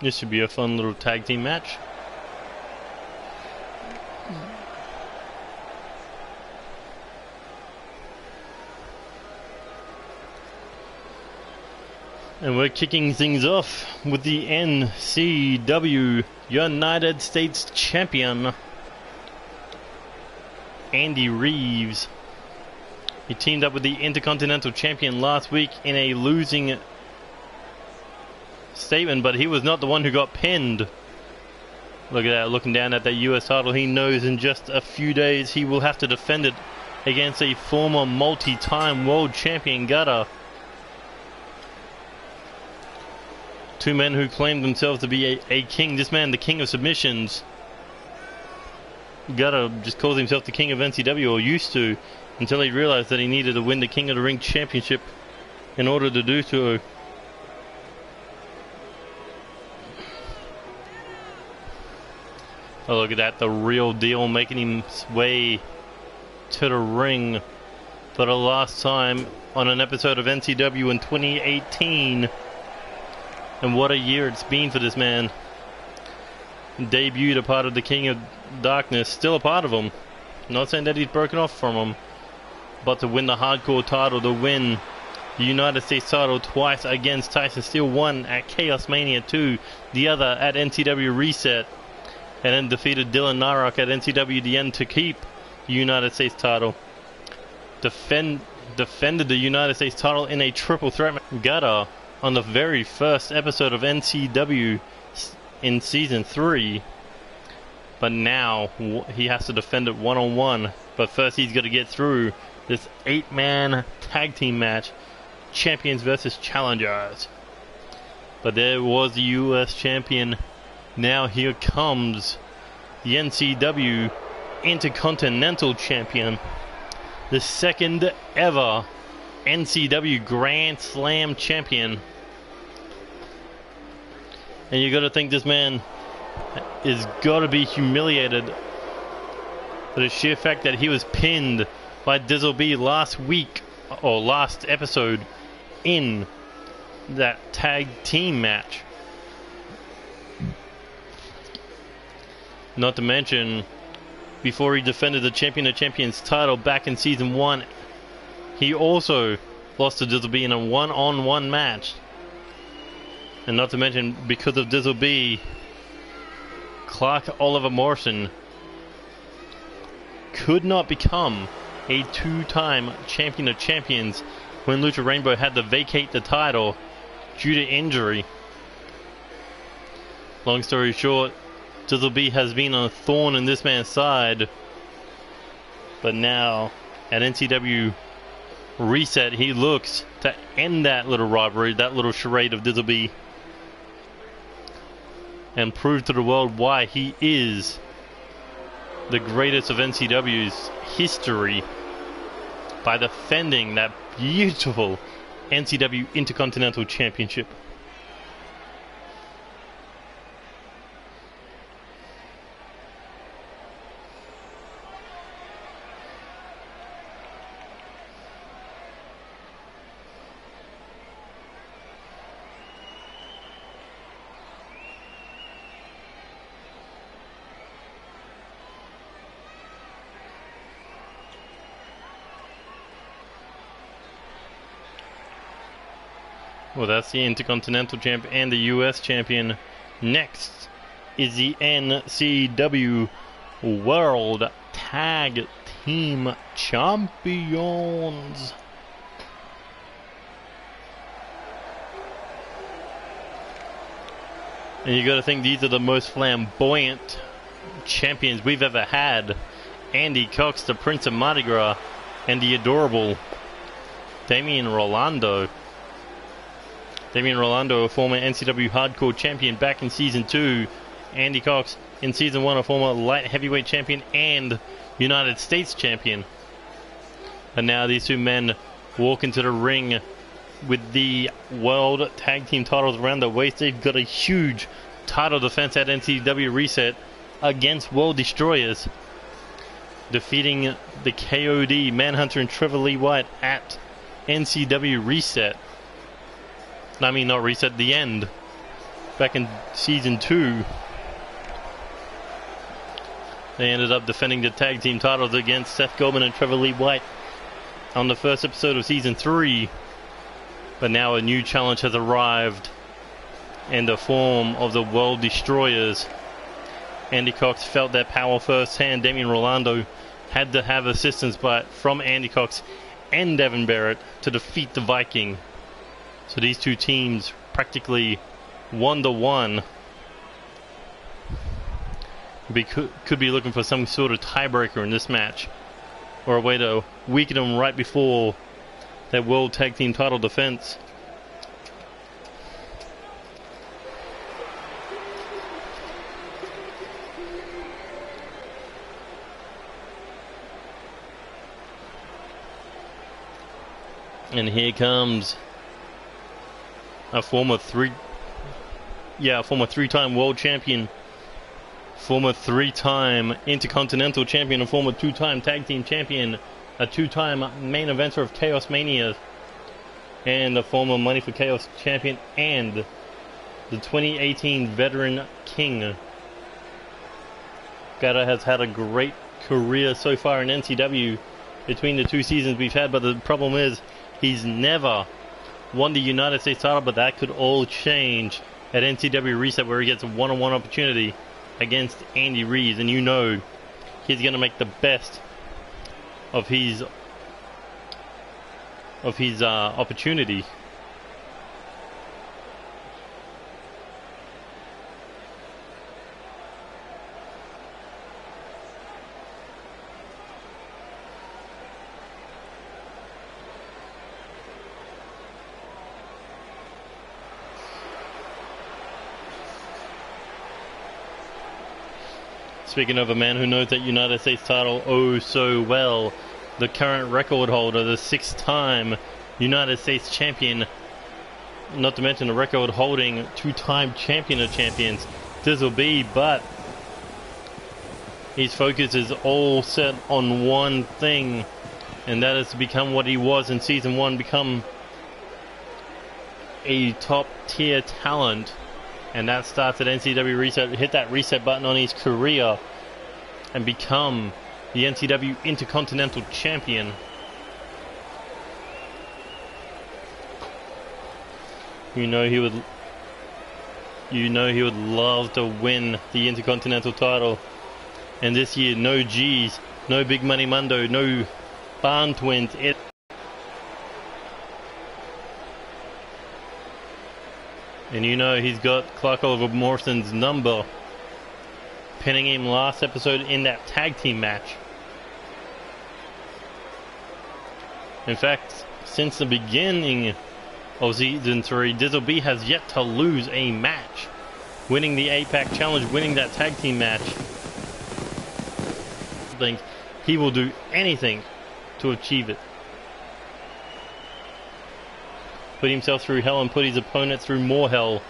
This should be a fun little tag team match. And we're kicking things off with the NCW United States Champion, Andy Reeves. He teamed up with the Intercontinental Champion last week in a losing statement, but he was not the one who got pinned. Look at that, looking down at that US title. He knows in just a few days he will have to defend it against a former multi-time world champion, Gutter. Two men who claim themselves to be a king. This man, the king of submissions. Gutter just calls himself the king of NCW, or used to, until he realized that he needed to win the King of the Ring championship in order to do so. Oh, look at that, the real deal, making his way to the ring for the last time on an episode of NCW in 2018. And what a year it's been for this man. Debuted a part of the King of Darkness, still a part of him. Not saying that he's broken off from him, but to win the hardcore title, to win the United States title twice against Tyson Steele, one at Chaos Mania 2, the other at NCW Reset, and then defeated Dylan Nyrock at NCW The End to keep the United States title. Defended the United States title in a triple threat match. Gutter on the very first episode of NCW in season 3, but now he has to defend it one-on-one. But first he's got to get through this 8-man tag team match, champions versus challengers. But there was the US champion. Now here comes the NCW Intercontinental Champion, the second ever NCW Grand Slam Champion. And you gotta think this man is gotta be humiliated for the sheer fact that he was pinned by Dizzle B last week, or last episode, in that tag team match. Not to mention, before he defended the Champion of Champions title back in season 1, he also lost to Dizzle B in a one-on-one match. And not to mention, because of Dizzle B, Clark Oliver Morrison could not become a 2-time Champion of Champions when Lucha Rainbow had to vacate the title due to injury. Long story short, Dizzle B has been a thorn in this man's side, but now at NCW Reset he looks to end that little rivalry, that little charade of Dizzle B, and prove to the world why he is the greatest of NCW's history by defending that beautiful NCW Intercontinental Championship. Well, that's the Intercontinental Champ and the US Champion. Next is the NCW World Tag Team Champions. And you gotta think these are the most flamboyant champions we've ever had. Andy Cox, the Prince of Mardi Gras, and the adorable Damian Rolando. Damian Rolando, a former NCW Hardcore Champion back in Season 2. Andy Cox in Season 1, a former Light Heavyweight Champion and United States Champion. And now these two men walk into the ring with the World Tag Team titles around their waist. They've got a huge title defense at NCW Reset. against World Destroyers, defeating the KOD, Manhunter and Trevor Lee White at NCW Reset. I mean, not Reset, the end. Back in Season 2. They ended up defending the tag team titles against Seth Goldman and Trevor Lee White on the first episode of Season 3. But now a new challenge has arrived in the form of the World Destroyers. Andy Cox felt their power firsthand. Damian Rolando had to have assistance from Andy Cox and Devin Barrett to defeat the Viking. So these two teams practically 1-1. Could be looking for some sort of tiebreaker in this match, or a way to weaken them right before their World Tag Team title defense. And here comes a former three-time world champion, former three-time Intercontinental champion, a former two-time tag team champion, a two-time main eventer of Chaos Mania, and a former Money for Chaos champion, and the 2018 veteran King. Gata has had a great career so far in NCW between the 2 seasons we've had, but the problem is he's never won the United States title, but that could all change at NCW Reset, where he gets a one-on-one opportunity against Andy Reeves, and you know he's going to make the best of his opportunity. Speaking of a man who knows that United States title oh so well, the current record holder, the 6-time United States champion, not to mention the record holding 2-time champion of champions, Dizzle B, but his focus is all set on one thing, and that is to become what he was in Season 1, become a top tier talent. And that starts at NCW Reset. Hit that reset button on his career and become the NCW Intercontinental Champion. You know he would love to win the Intercontinental title. And this year, no G's, no Big Money Mundo, no Barn Twins. And you know he's got Clark Oliver Morrison's number, pinning him last episode in that tag team match. In fact, since the beginning of Season 3, Dizzle B has yet to lose a match, winning the APAC Challenge, winning that tag team match. I think he will do anything to achieve it. Put himself through hell and put his opponent through more hell.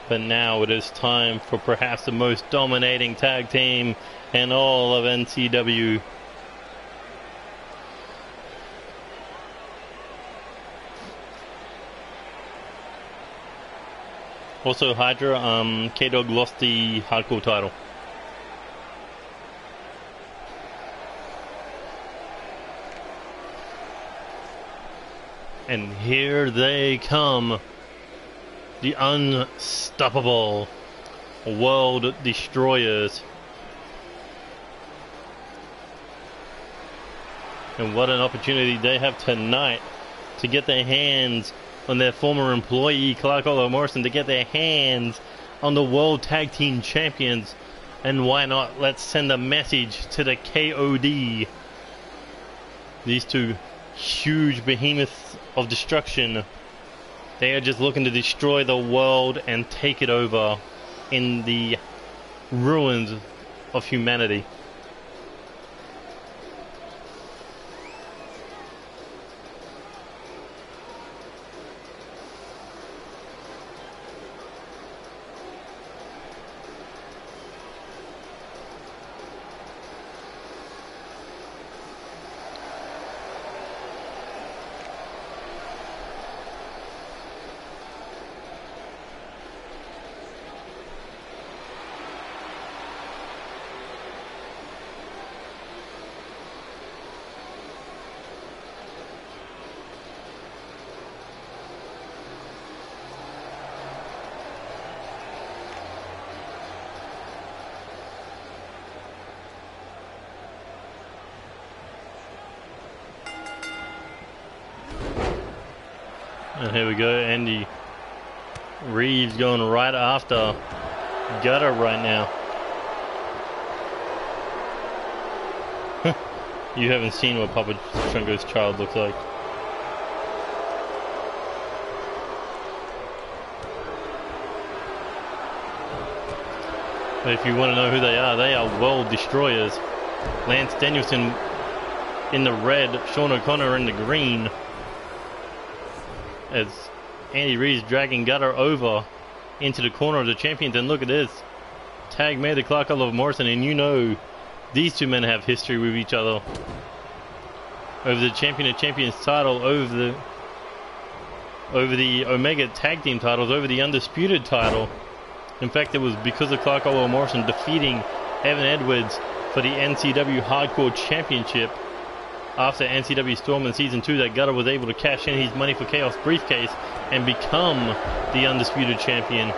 But now it is time for perhaps the most dominating tag team in all of NCW. Also, Hydra, K-Dog lost the Hardcore title. And here they come, the unstoppable World Destroyers. And what an opportunity they have tonight to get their hands on their former employee, Clark Oliver Morrison, to get their hands on the World Tag Team Champions. And why not? Let's send a message to the KOD. These two huge behemoths of destruction. They are just looking to destroy the world and take it over in the ruins of humanity. And here we go, Andy Reeves going right after Gutter right now. You haven't seen what Papa Chungo's child looks like. But if you want to know who they are world destroyers. Lance Danielson in the red, Sean O'Connor in the green. As Andy Reeves dragging Gutter over into the corner of the champions. And look at this. Tag made the Clark Oliver Morrison, and you know these two men have history with each other. Over the Champion of Champions title, over the Omega Tag Team titles, over the Undisputed title. In fact, it was because of Clark Oliver Morrison defeating Evan Edwards for the NCW Hardcore Championship after NCW Storm in Season 2 that Gutter was able to cash in his Money for Chaos briefcase and become the Undisputed Champion.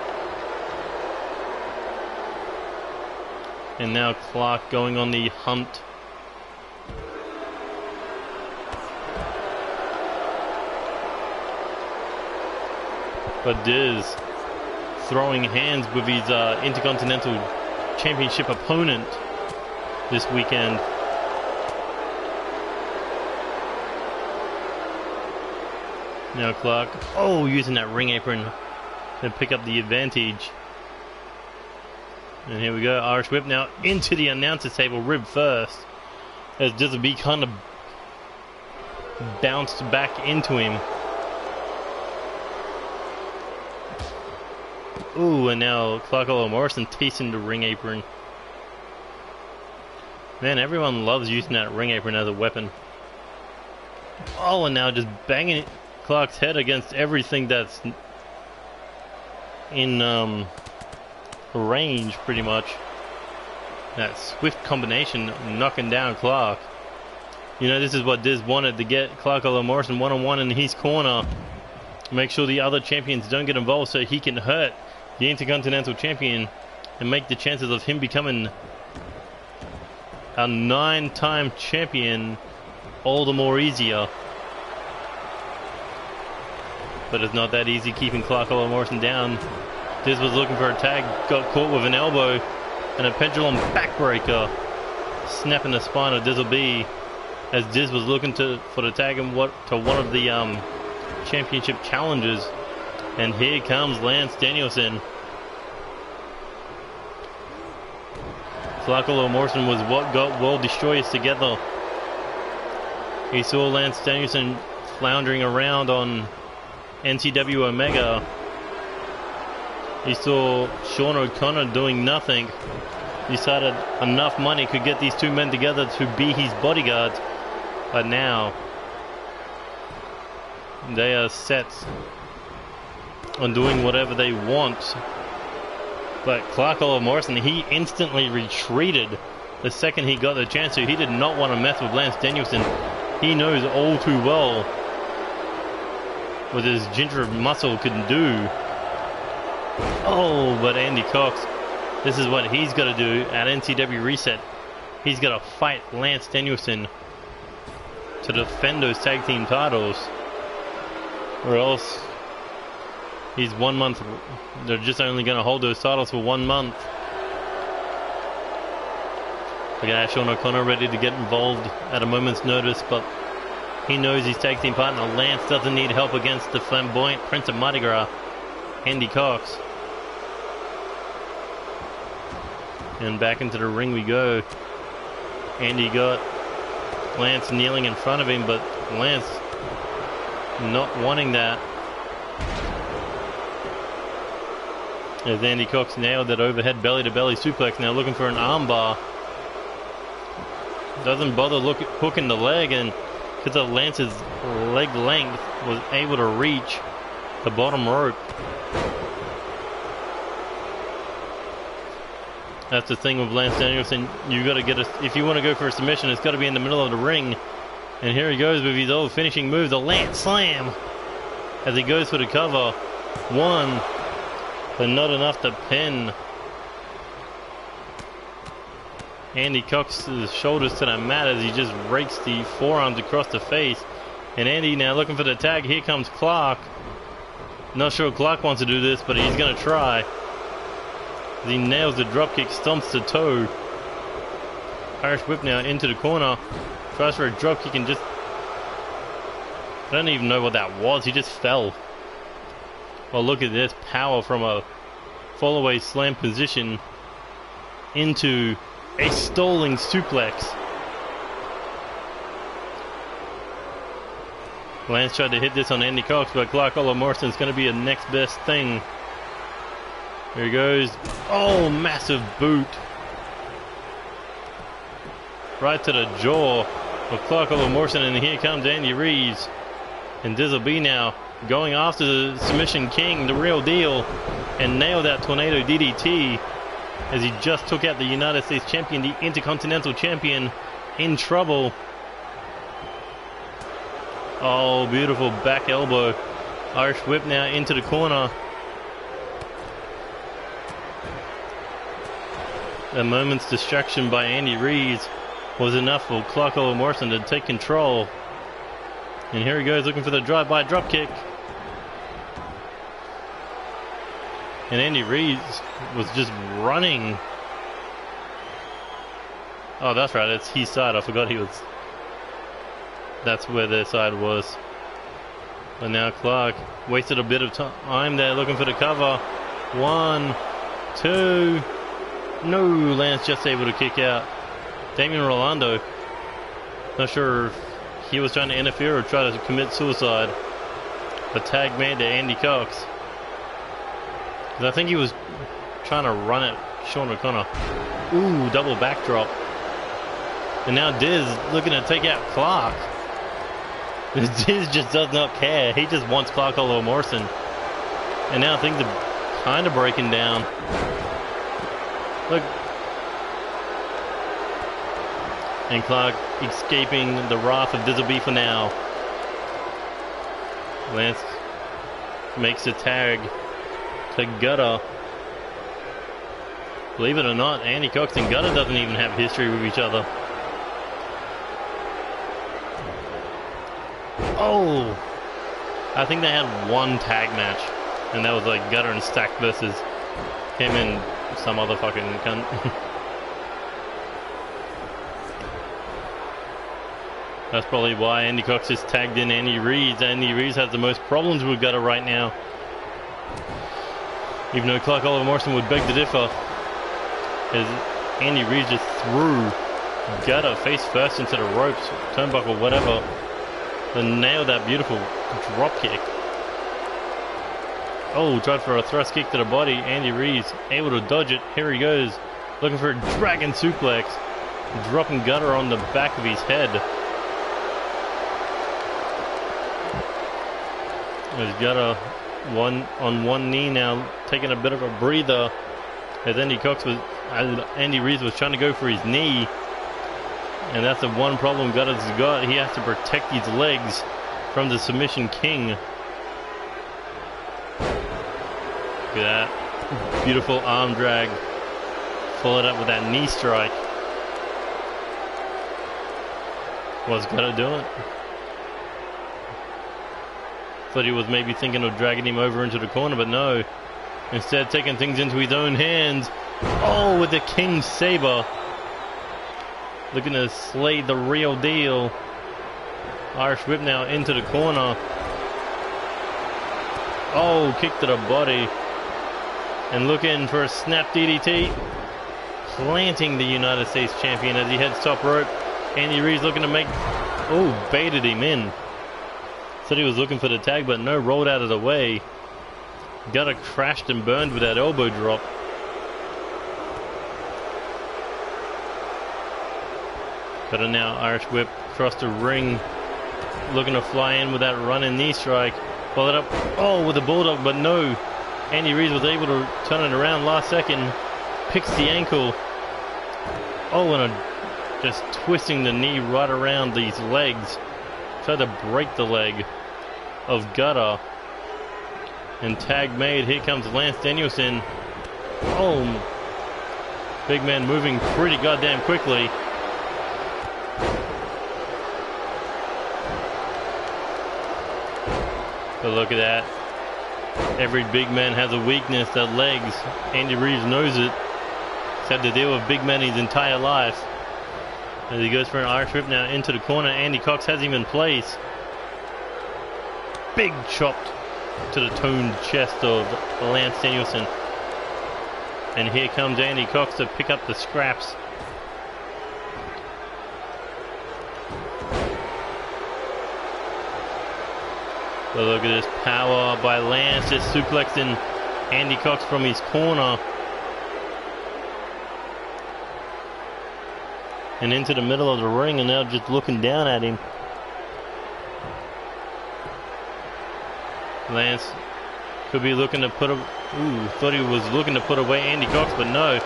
And now Clark going on the hunt. But Diz throwing hands with his Intercontinental Championship opponent this weekend. Now Clark, using that ring apron to pick up the advantage. And here we go, Irish Whip now into the announcer's table, rib first. As Dizzle kind of bounced back into him. Ooh, and now Clark Oliver Morrison tasting the ring apron. Man, everyone loves using that ring apron as a weapon. Oh, and now just banging Clark's head against everything that's in range, pretty much. That swift combination knocking down Clark. You know, this is what Diz wanted, to get Clark Oliver Morrison one-on-one in his corner. Make sure the other champions don't get involved so he can hurt the Intercontinental Champion and make the chances of him becoming a 9-time champion all the more easier. But it's not that easy keeping Clark Oliver Morrison down. Diz was looking for a tag, got caught with an elbow and a pendulum backbreaker, snapping the spine of Dizzle B as Diz was looking for the tag to one of the championship challenges. And here comes Lance Danielson. Clark Oliver Morrison was what got World Destroyers together. He saw Lance Danielson floundering around on NCW Omega. He saw Sean O'Connor doing nothing. He decided enough money could get these two men together to be his bodyguards. But now they are set on doing whatever they want. But Clark Oliver Morrison, he instantly retreated the second he got the chance to. He did not want to mess with Lance Danielson. He knows all too well what his ginger muscle can do. Oh, but Andy Cox, this is what he's got to do at NCW Reset. He's got to fight Lance Danielson to defend those tag team titles, or else he's 1 month. They're just only going to hold those titles for 1 month. Look at that, Sean O'Connor ready to get involved at a moment's notice, but he knows his tag team partner Lance doesn't need help against the flamboyant Prince of Mardi Gras, Andy Cox. And back into the ring we go. Andy got Lance kneeling in front of him, but Lance not wanting that. As Andy Cox nailed that overhead belly-to-belly suplex, now looking for an armbar. Doesn't bother hooking the leg, and because of Lance's leg length, was able to reach the bottom rope. That's the thing with Lance Danielson. You got to get if you want to go for a submission, it's got to be in the middle of the ring. And here he goes with his old finishing move, the Lance Slam, as he goes for the cover. One, but not enough to pin Andy Cox's shoulders to the mat as he just rakes the forearms across the face. And Andy now looking for the tag. Here comes Clark. Not sure Clark wants to do this, but he's going to try. He nails the dropkick, stomps the toe. Irish whip now into the corner. Tries for a dropkick and just... I don't even know what that was. He just fell. Well, look at this. Power from a fall-away slam position into a stalling suplex. Lance tried to hit this on Andy Cox, but Clark Morrison's going to be a next best thing. Here he goes. Oh, massive boot. Right to the jaw of Clark Morrison, and here comes Andy Reeves. And Dizzle B now going after the Submission King, the real deal, and nailed that Tornado DDT as he just took out the United States Champion, the Intercontinental Champion, in trouble. Oh, beautiful back elbow. Irish whip now into the corner. A moment's distraction by Andy Reeves was enough for Clark Morrison to take control. And here he goes looking for the drive-by dropkick. And Andy Reeves was just running. Oh, that's right, it's his side. I forgot he was... That's where their side was. But now Clark wasted a bit of time there looking for the cover. 1, 2. No, Lance just able to kick out. Damian Rolando. Not sure if he was trying to interfere or try to commit suicide. The tag made to Andy Cox. I think he was trying to run at Sean O'Connor. Ooh, double backdrop. And now Diz looking to take out Clark. Diz just does not care. He just wants Clark Morrison. And now things are kind of breaking down. Look. And Clark escaping the wrath of Dizzle B for now. Lance makes a tag to Gutter. Believe it or not, Andy Cox and Gutter doesn't even have history with each other. Oh! I think they had one tag match, and that was like Gutter and Stack versus him and some other fucking cunt. That's probably why Andy Cox just tagged in Andy Reeves. Andy Reeves has the most problems with Gutter right now. Even though Clark Morrison would beg to differ, as Andy Reeves just threw Gutter face first into the ropes, turnbuckle, whatever, and nailed that beautiful drop kick. Oh, tried for a thrust kick to the body. Andy Reeves able to dodge it. Here he goes, looking for a dragon suplex, dropping Gutter on the back of his head. There's Gutter on one knee now, taking a bit of a breather, as Andy Reeves was trying to go for his knee, and that's the one problem Gutter's got. He has to protect his legs from the Submission King. Look at that beautiful arm drag, followed up with that knee strike. What's Gutter doing? Thought he was maybe thinking of dragging him over into the corner, but no. Instead, taking things into his own hands. Oh, with the King Saber. Looking to slay the real deal. Irish whip now into the corner. Oh, kick to the body. And looking for a snap DDT. Planting the United States Champion as he heads top rope. Andy Reeves looking to make... Oh, baited him in. Said he was looking for the tag, but no, rolled out of the way. Gutter crashed and burned with that elbow drop. Gutter now Irish whip across the ring, looking to fly in with that running knee strike. Followed up, oh, with a bulldog, but no. Andy Reeves was able to turn it around last second. Picks the ankle. Oh, and just twisting the knee right around these legs. Tried to break the leg of Gutter. And tag made. Here comes Lance Danielson. Oh, big man moving pretty goddamn quickly. But look at that. Every big man has a weakness, their legs. Andy Reeves knows it. He's had to deal with big men his entire life. As he goes for an Irish whip now into the corner. Andy Cox has him in place. Big chop to the toned chest of Lance Danielson. And here comes Andy Cox to pick up the scraps. But look at this power by Lance, just suplexing Andy Cox from his corner. And into the middle of the ring, and now just looking down at him. Lance could be looking to put thought he was looking to put away Andy Cox, but no.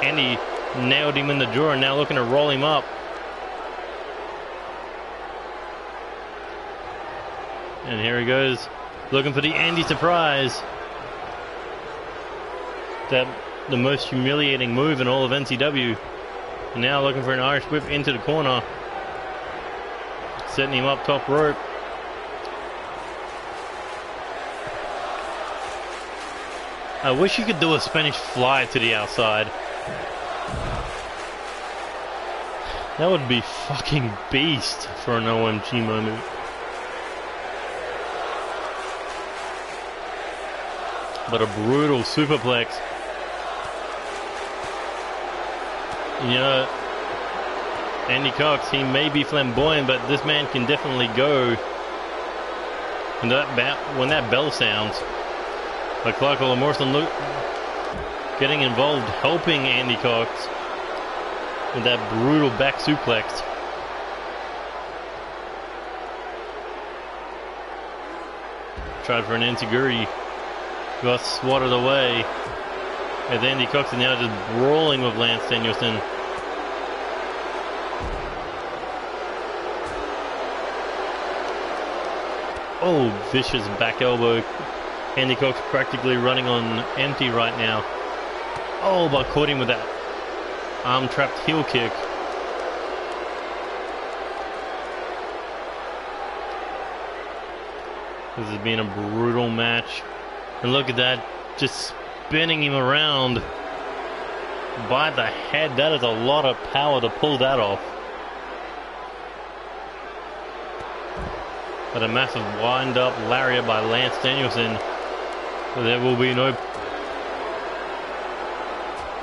Andy nailed him in the jaw and now looking to roll him up. And here he goes, looking for the Andy surprise. That the most humiliating move in all of NCW. And now looking for an Irish whip into the corner. Setting him up top rope. I wish you could do a Spanish fly to the outside. That would be fucking beast for an OMG moment. But a brutal superplex. You know, Andy Cox, he may be flamboyant, but this man can definitely go. And when that bell sounds, but Clark Morrison getting involved, helping Andy Cox with that brutal back suplex. Tried for an enziguri, got swatted away. As Andy Cox is now just brawling with Lance Danielson. Oh, vicious back elbow. Andy Cox practically running on empty right now. Oh, but caught him with that arm trapped heel kick. This has been a brutal match. And look at that, just spinning him around by the head. That is a lot of power to pull that off. But a massive wind-up lariat by Lance Danielson. So there will be no...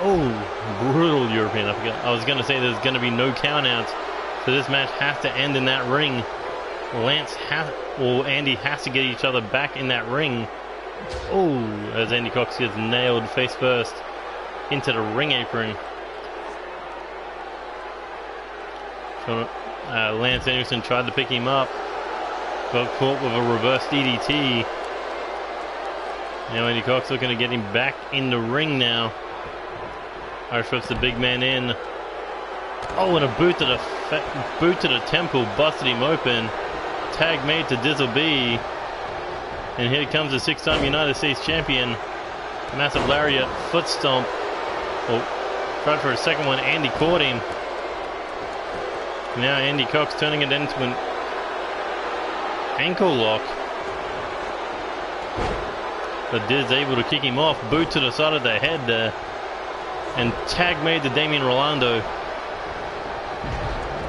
Oh, brutal European uppercut. I was going to say there's going to be no countouts. So this match has to end in that ring. Andy has to get each other back in that ring. Oh, as Andy Cox gets nailed face first into the ring apron. Lance Danielson tried to pick him up. Got caught with a reverse DDT. Now Andy Cox looking to get him back in the ring now. Irish whips the big man in. Oh, and a boot to the temple, busted him open. Tag made to Dizzle B. And here comes the 6-time United States champion. Massive lariat, foot stomp. Oh, tried for a second one. Andy caught him. Now Andy Cox turning it into an ankle lock. But Diz able to kick him off. Boot to the side of the head there. And tag made to Damian Rolando.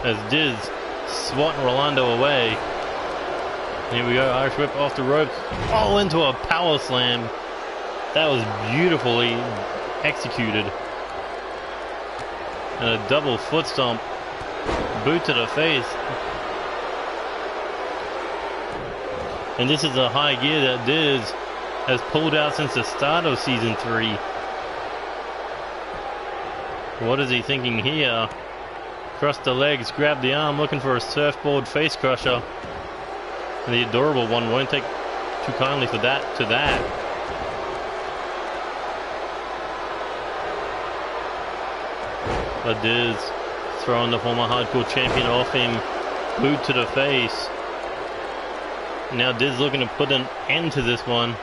As Diz swatting Rolando away. Here we go, Irish whip off the ropes. Oh, into a power slam. That was beautifully executed. And a double foot stomp. Boot to the face. And this is a high gear that Diz has pulled out since the start of Season 3. What is he thinking here? Cross the legs, grab the arm, looking for a surfboard face crusher. And the adorable one won't take too kindly for that. But Diz throwing the former hardcore champion off him. Boot to the face. Now Diz looking to put an end to this one.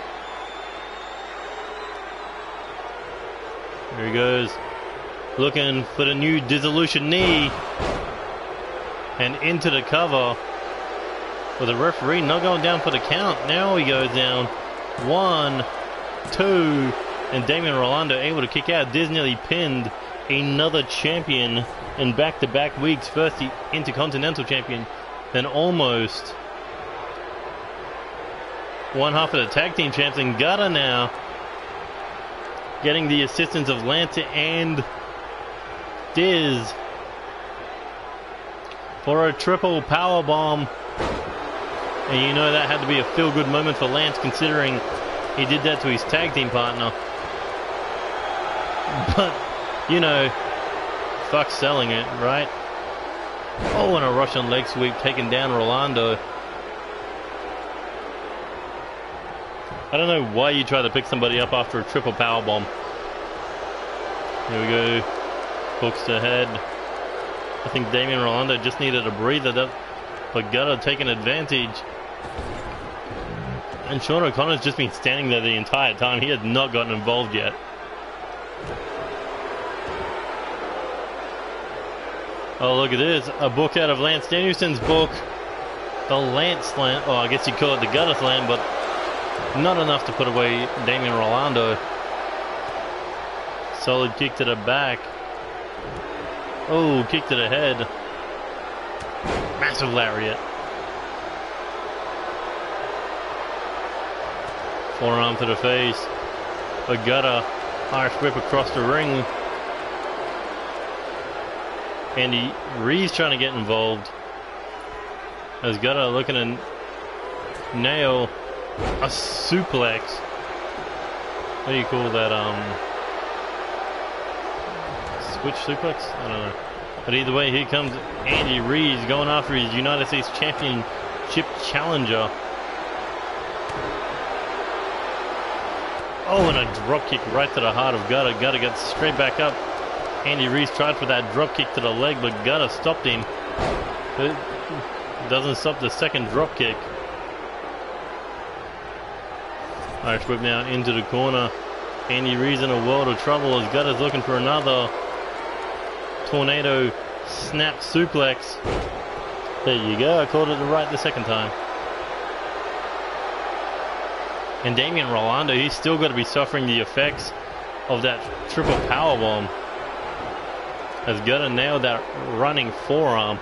There he goes. Looking for the new dissolution knee. And into the cover. With the referee not going down for the count. Now he goes down. 1, 2, and Damian Rolando able to kick out. Diz nearly pinned another champion in back-to-back weeks. First the Intercontinental champion, then almost one half of the tag team champs. And Gutter now getting the assistance of Lance and Diz for a triple power bomb. And you know that had to be a feel-good moment for Lance, considering he did that to his tag team partner. But, you know, fuck selling it, right? Oh, and a Russian leg sweep taking down Rolando. I don't know why you try to pick somebody up after a triple power bomb. Here we go. Hooks to head. I think Damian Rolando just needed a breather, but Gutter taking advantage. And Sean O'Connor's just been standing there the entire time. He had not gotten involved yet. Oh, look at this. A book out of Lance Danielson's book. The Lance Slam. Oh, I guess you'd call it the Gutter Slam, but not enough to put away Damian Rolando. Solid kick to the back. Oh, kick to the head. Massive lariat. Forearm to the face. A Gutter. Irish whip across the ring. Andy Reeves trying to get involved. As Gutter looking to nail a suplex. What do you call that? Switch suplex? I don't know. But either way, here comes Andy Reeves going after his United States Championship challenger. Oh, and a drop kick right to the heart of Gutter. Gutter gets straight back up. Andy Reeves tried for that drop kick to the leg, but Gutter stopped him. It doesn't stop the second drop kick. Irish whip now into the corner. Andy Reeves in a world of trouble as Gutter's looking for another tornado snap suplex. There you go, I called it right the second time. And Damian Rolando, he's still got to be suffering the effects of that triple powerbomb. As Gutter nailed that running forearm.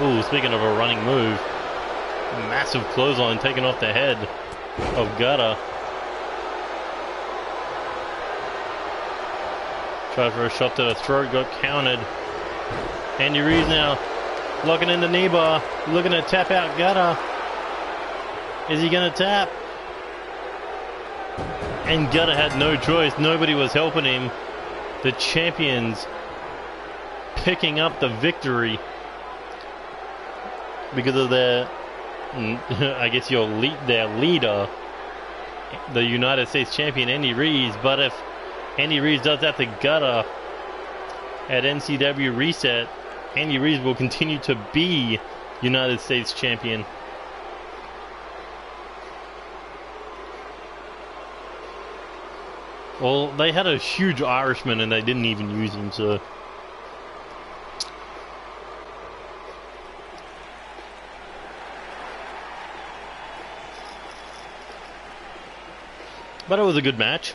Ooh, speaking of a running move, massive clothesline taking off the head of Gutter. Tried for a shot to the throat, got counted. Andy Reeves now locking in the knee bar, looking to tap out Gutter. Is he gonna tap? And Gutter had no choice. Nobody was helping him. The champions picking up the victory because of their, I guess their leader, the United States champion Andy Reeves. But if Andy Reeves does that to Gutter at NCW Reset, Andy Reeves will continue to be United States champion. Well, they had a huge Irishman and they didn't even use him, so. But it was a good match.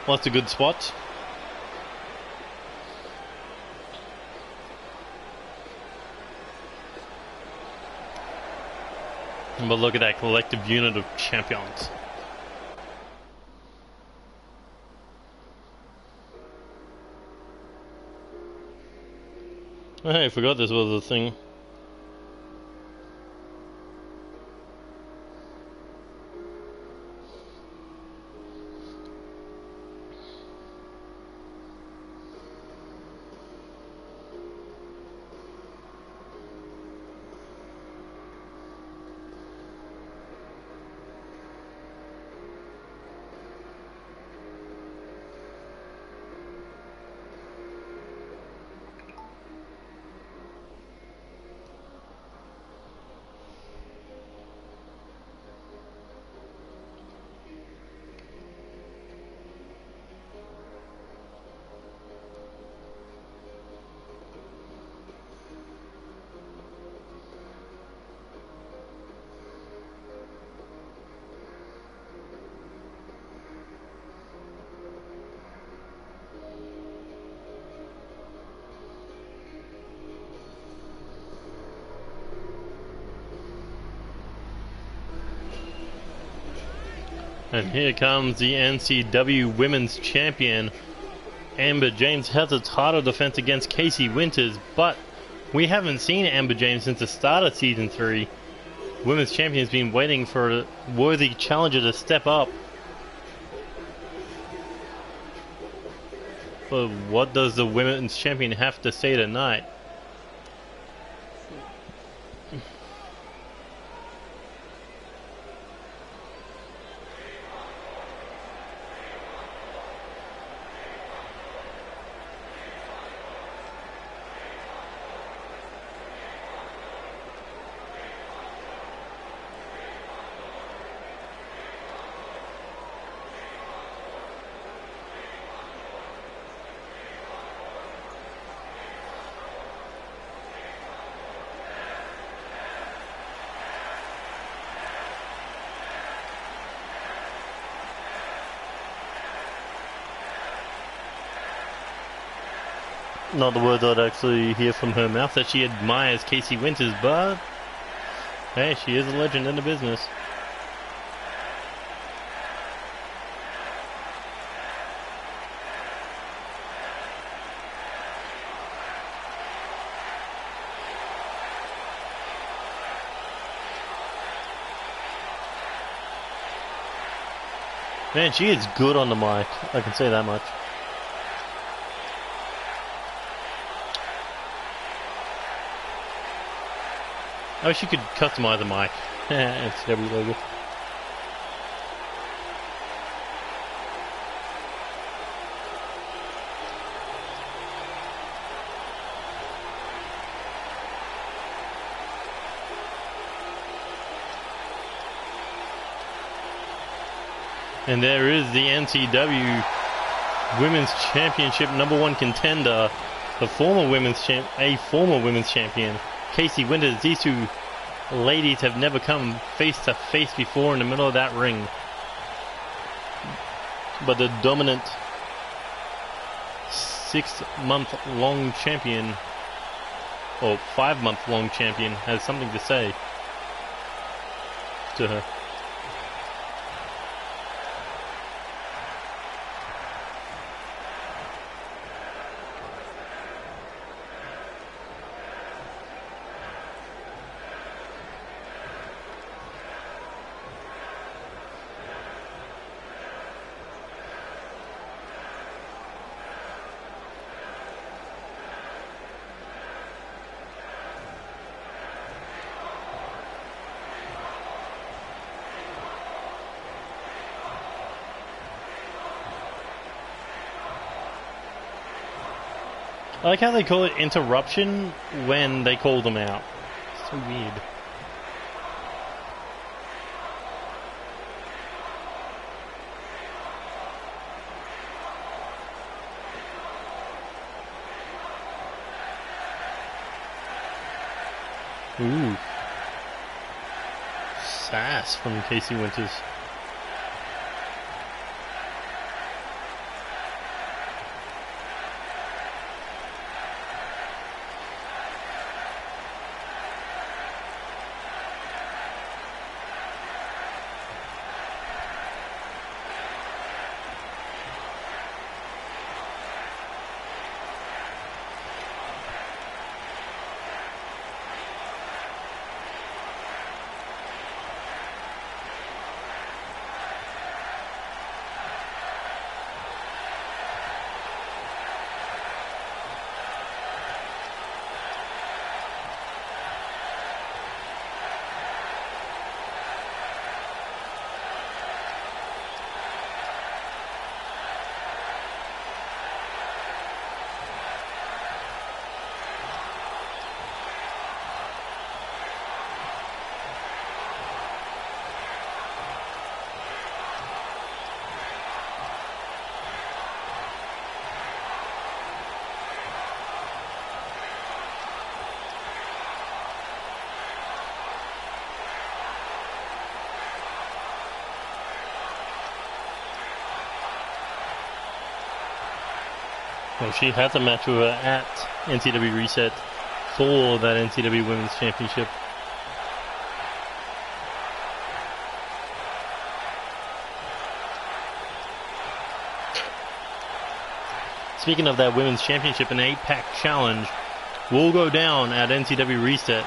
Lots of good spots. But look at that collective unit of champions. Hey, I forgot this was a thing. And here comes the NCW Women's Champion. Amber James has a title defense against Casey Winters, but we haven't seen Amber James since the start of Season 3. Women's Champion's been waiting for a worthy challenger to step up. But what does the Women's Champion have to say tonight? Not the words I'd actually hear from her mouth that she admires Casey Winters, but hey, she is a legend in the business. Man, she is good on the mic, I can say that much. Oh, she could customize the mic. NCW logo. And there is the NCW Women's Championship #1 contender, a former women's champion, Casey Winters. These two ladies have never come face to face before in the middle of that ring. But the dominant 6-month-long champion, or 5-month-long champion, has something to say to her. I like how they call it interruption when they call them out. It's so weird. Ooh. Sass from Casey Winters. Well, she has a match with her at NCW Reset for that NCW Women's Championship. Speaking of that women's championship, an 8-pack challenge will go down at NCW Reset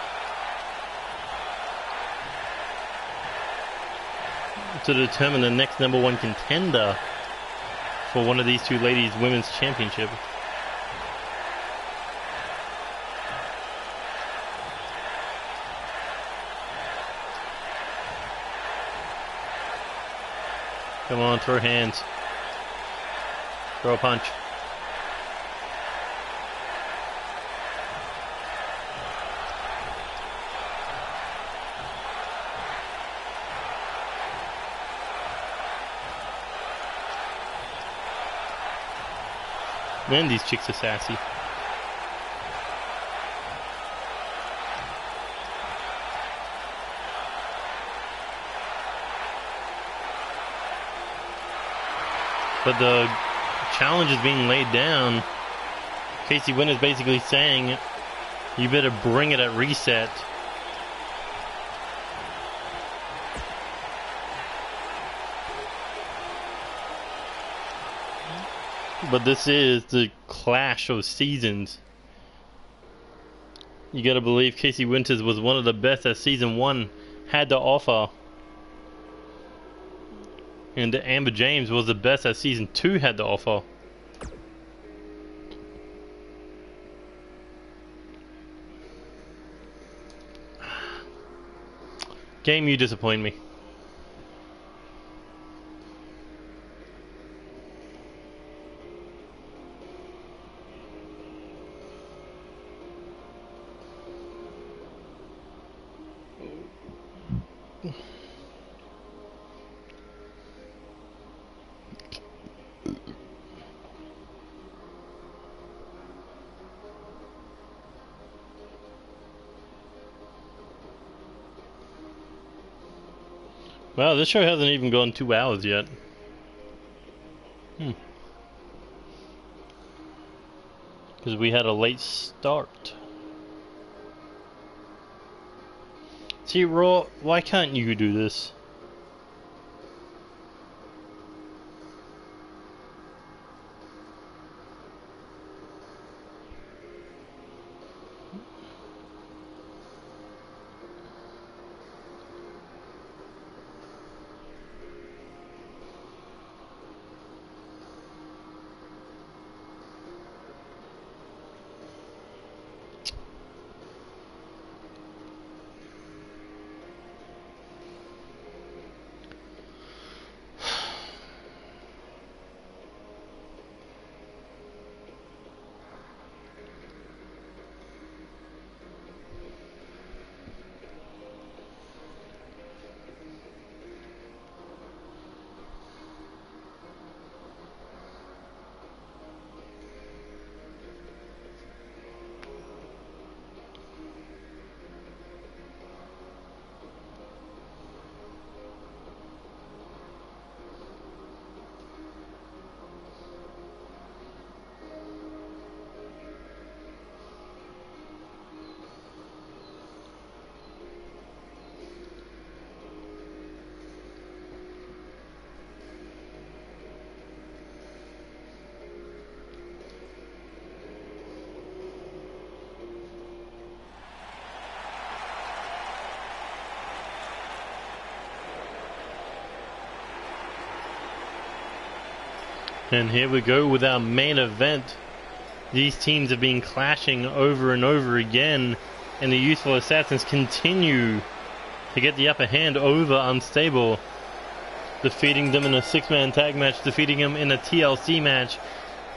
to determine the next #1 contender for one of these two ladies' women's championship. Come on, throw hands. Throw a punch. Man, these chicks are sassy. But the challenge is being laid down. Casey Wynn is basically saying, you better bring it at Reset. But this is the clash of seasons. You gotta believe Casey Winters was one of the best that season 1 had to offer. And Amber James was the best that season 2 had to offer. Game, you disappoint me. Wow, this show hasn't even gone 2 hours yet. Because we had a late start. See, Raw, why can't you do this? And here we go with our main event. These teams have been clashing over and over again, and the Youthful Assassins continue to get the upper hand over Unstable, defeating them in a 6-man tag match, defeating them in a TLC match,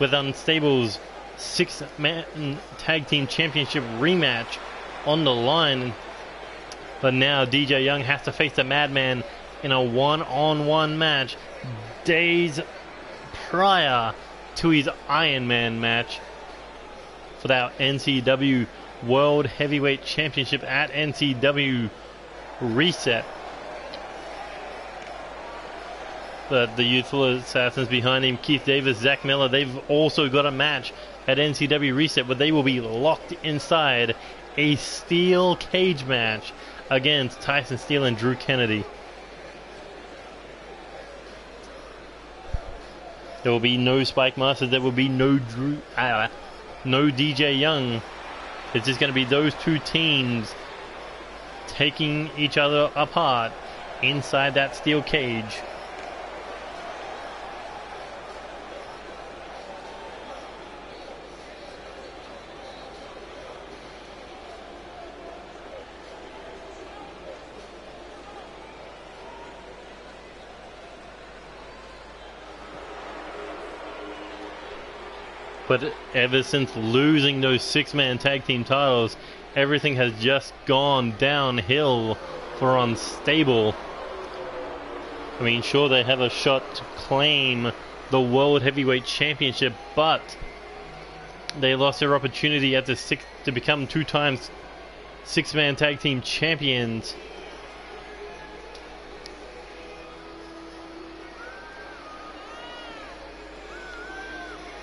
with Unstable's 6-man tag team championship rematch on the line. But now DJ Young has to face the Madman in a one-on-one match days prior to his Iron Man match for that NCW World Heavyweight Championship at NCW Reset. But the Youthful Assassins behind him, Keith Davis, Zach Miller, they've also got a match at NCW Reset where they will be locked inside a steel cage match against Tyson Steele and Drew Kennedy. There will be no Spike Masters. There will be no no DJ Young. It's just going to be those two teams taking each other apart inside that steel cage. But ever since losing those six-man tag team titles, everything has just gone downhill for Unstable. I mean, sure, they have a shot to claim the World Heavyweight Championship, but they lost their opportunity at to become 2 times six-man tag team champions.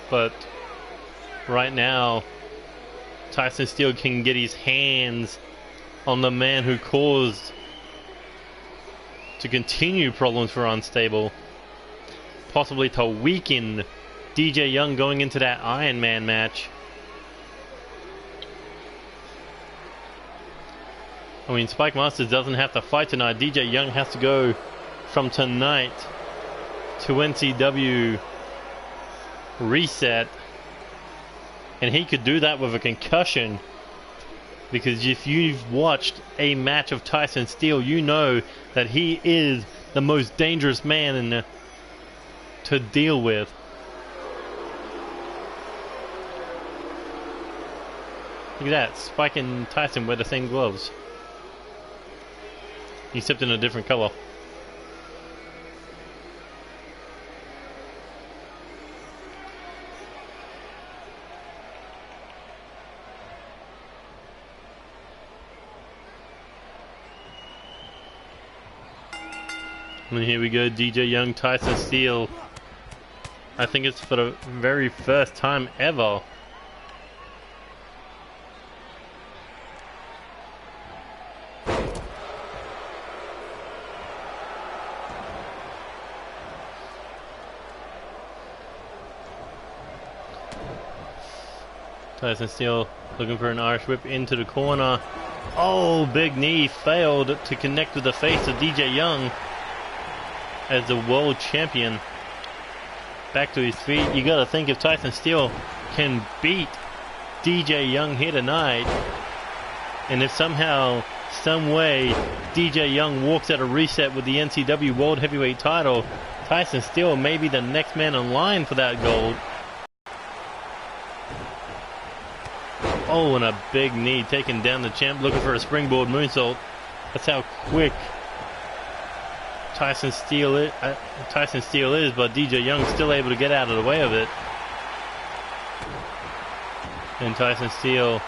But right now, Tyson Steele can get his hands on the man who caused to continue problems for Unstable, possibly to weaken DJ Young going into that Iron Man match. I mean, Spike Masters doesn't have to fight tonight. DJ Young has to go from tonight to NCW reset. And he could do that with a concussion, because if you've watched a match of Tyson Steele, you know that he is the most dangerous man to deal with. Look at that, Spike and Tyson wear the same gloves, except in a different color. And here we go, DJ Young, Tyson Steele. I think it's for the very first time ever. Tyson Steele looking for an Irish whip into the corner. Oh, big knee, failed to connect with the face of DJ Young. As the world champion, back to his feet. You gotta think, if Tyson Steele can beat DJ Young here tonight, and if somehow, some way, DJ Young walks out a reset with the NCW World Heavyweight title, Tyson Steele may be the next man in line for that gold. Oh, and a big knee taking down the champ, looking for a springboard moonsault. That's how quick Tyson Steele is, but DJ Young's still able to get out of the way of it. And Tyson Steele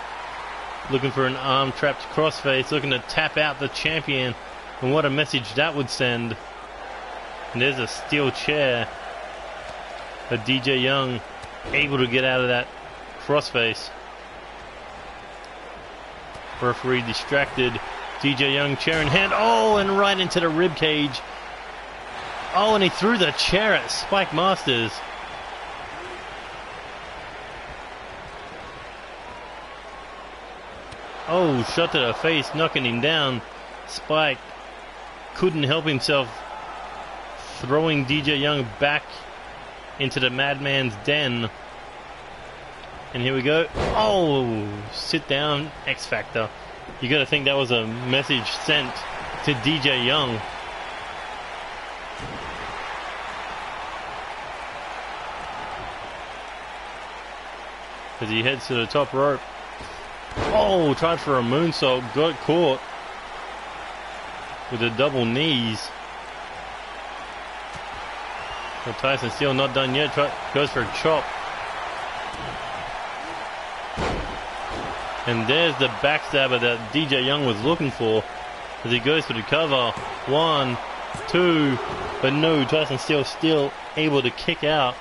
looking for an arm trapped crossface, looking to tap out the champion. And what a message that would send. And there's a steel chair. But DJ Young able to get out of that crossface. Referee distracted. DJ Young, chair in hand. Oh, and right into the rib cage. Oh, and he threw the chair at Spike Masters. Oh, shot to the face, knocking him down. Spike couldn't help himself, throwing DJ Young back into the madman's den. And here we go. Oh, sit down, X Factor. You gotta think that was a message sent to DJ Young. As he heads to the top rope. Oh, tried for a moonsault, got caught with the double knees. But Tyson Steele not done yet, goes for a chop. And there's the backstabber that DJ Young was looking for as he goes for the cover. 1, 2, but no, Tyson Steele still able to kick out.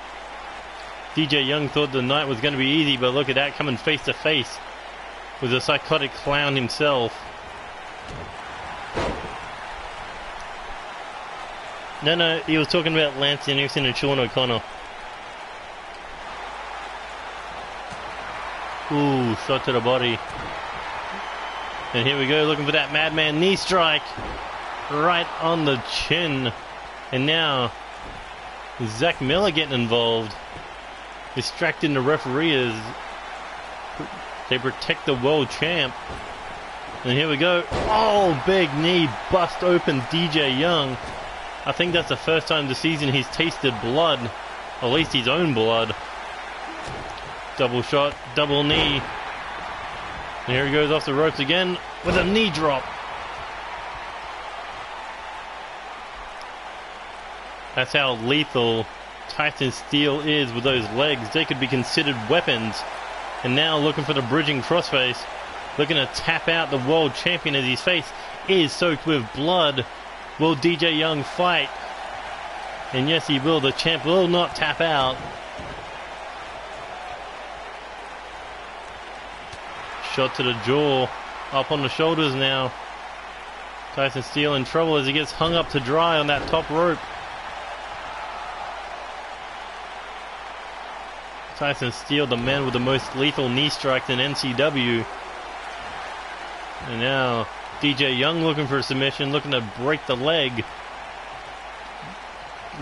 DJ Young thought the night was going to be easy, but look at that, coming face to face with the psychotic clown himself. No, he was talking about Lance Henriksen and Sean O'Connor. Ooh, shot to the body. And here we go, looking for that madman knee strike. Right on the chin. And now, Zach Miller getting involved. Distracting the referee as they protect the world champ. And here we go. Oh, big knee, bust open DJ Young. I think that's the first time this season he's tasted blood. At least his own blood. Double shot, double knee. And here he goes off the ropes again with a knee drop. That's how lethal Tyson Steel is with those legs. They could be considered weapons. And now looking for the bridging crossface. Looking to tap out the world champion as his face is soaked with blood. Will DJ Young fight? And yes, he will. The champ will not tap out. Shot to the jaw. Up on the shoulders now. Tyson Steel in trouble as he gets hung up to dry on that top rope. Tyson Steel, the man with the most lethal knee strikes in NCW. And now DJ Young looking for a submission, looking to break the leg.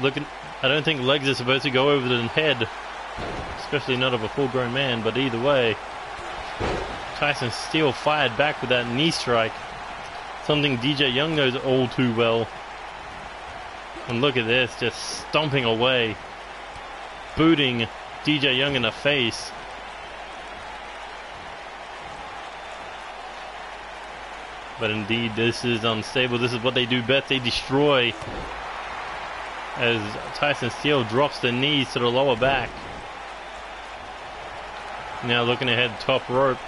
I don't think legs are supposed to go over the head, especially not of a full-grown man, but either way, Tyson Steel fired back with that knee strike, something DJ Young knows all too well. And look at this, just stomping away, booting DJ Young in the face. But indeed, this is unstable. This is what they do best. They destroy. As Tyson Steel drops the knees to the lower back. Now looking ahead, top rope.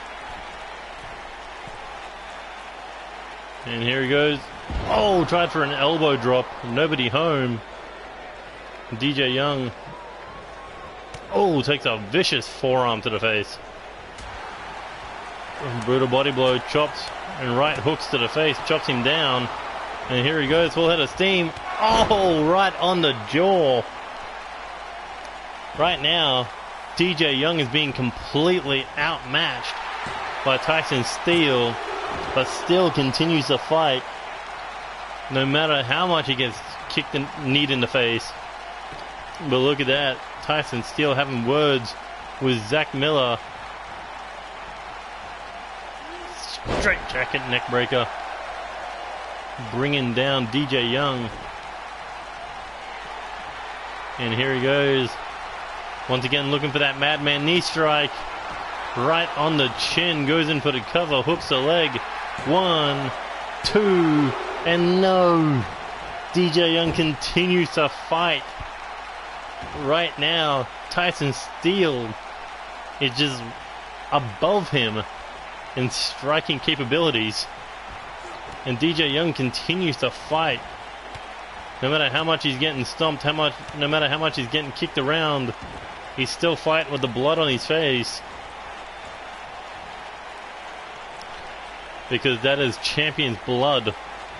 And here he goes. Oh, tried for an elbow drop. Nobody home. DJ Young. Oh, takes a vicious forearm to the face. Brutal body blow, chops. And right hooks to the face, chops him down. And here he goes, full head of steam. Oh, right on the jaw. Right now, DJ Young is being completely outmatched by Tyson Steel, but still continues to fight, no matter how much he gets kicked and kneed in the face. But look at that, Tyson Steel having words with Zach Miller. Straight jacket neck breaker, bringing down DJ Young. And here he goes, once again looking for that madman knee strike, right on the chin, goes in for the cover, hooks the leg, 1, 2, and no. DJ Young continues to fight. Right now, Tyson Steel is just above him in striking capabilities, and DJ Young continues to fight. No matter how much he's getting stomped, no matter how much he's getting kicked around, he's still fighting with the blood on his face, because that is champion's blood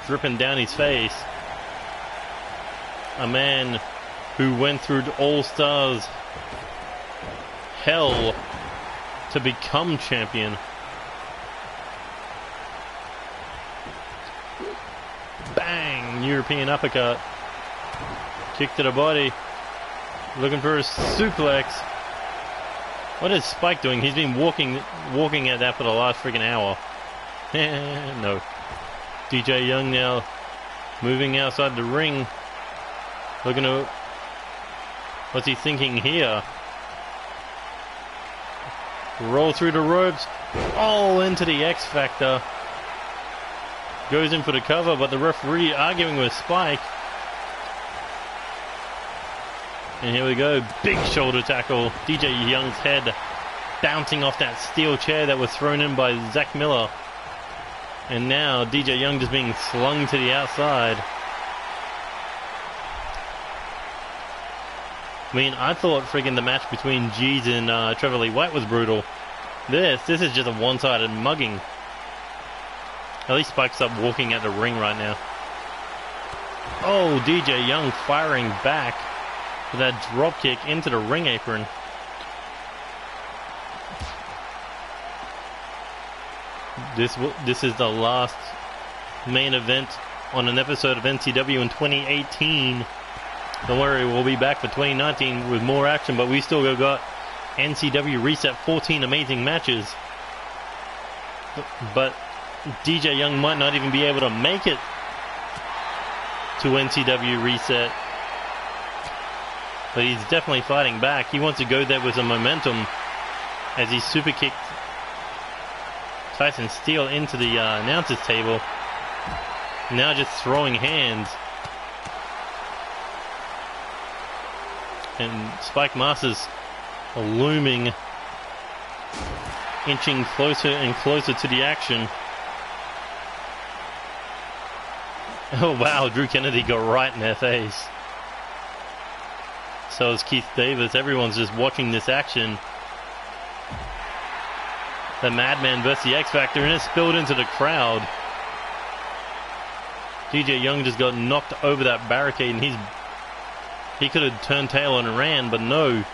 dripping down his face. A man who went through All Stars hell to become champion. Bang! European uppercut. Kick to the body. Looking for a suplex. What is Spike doing? He's been walking at that for the last freaking hour. No. DJ Young now moving outside the ring. Looking to... What's he thinking here? Roll through the ropes. Oh, into the X Factor. Goes in for the cover, but the referee arguing with Spike. And here we go. Big shoulder tackle. DJ Young's head bouncing off that steel chair that was thrown in by Zach Miller. And now DJ Young just being slung to the outside. I mean, I thought friggin' the match between Jeez and Trevor Lee White was brutal. This is just a one-sided mugging. At least Spike's up walking at the ring right now. Oh, DJ Young firing back with that drop kick into the ring apron. This is the last main event on an episode of NCW in 2018. Don't worry, we'll be back for 2019 with more action, but we still got NCW Reset 14 amazing matches. But DJ Young might not even be able to make it to NCW Reset. But he's definitely fighting back. He wants to go there with some momentum as he super kicked Tyson Steele into the announcer's table. Now just throwing hands. And Spike Masters looming, inching closer and closer to the action. Oh wow, Drew Kennedy got right in their face. So is Keith Davis. Everyone's just watching this action. The Madman versus the X Factor, and it spilled into the crowd. DJ Young just got knocked over that barricade, and he could have turned tail and ran, but no.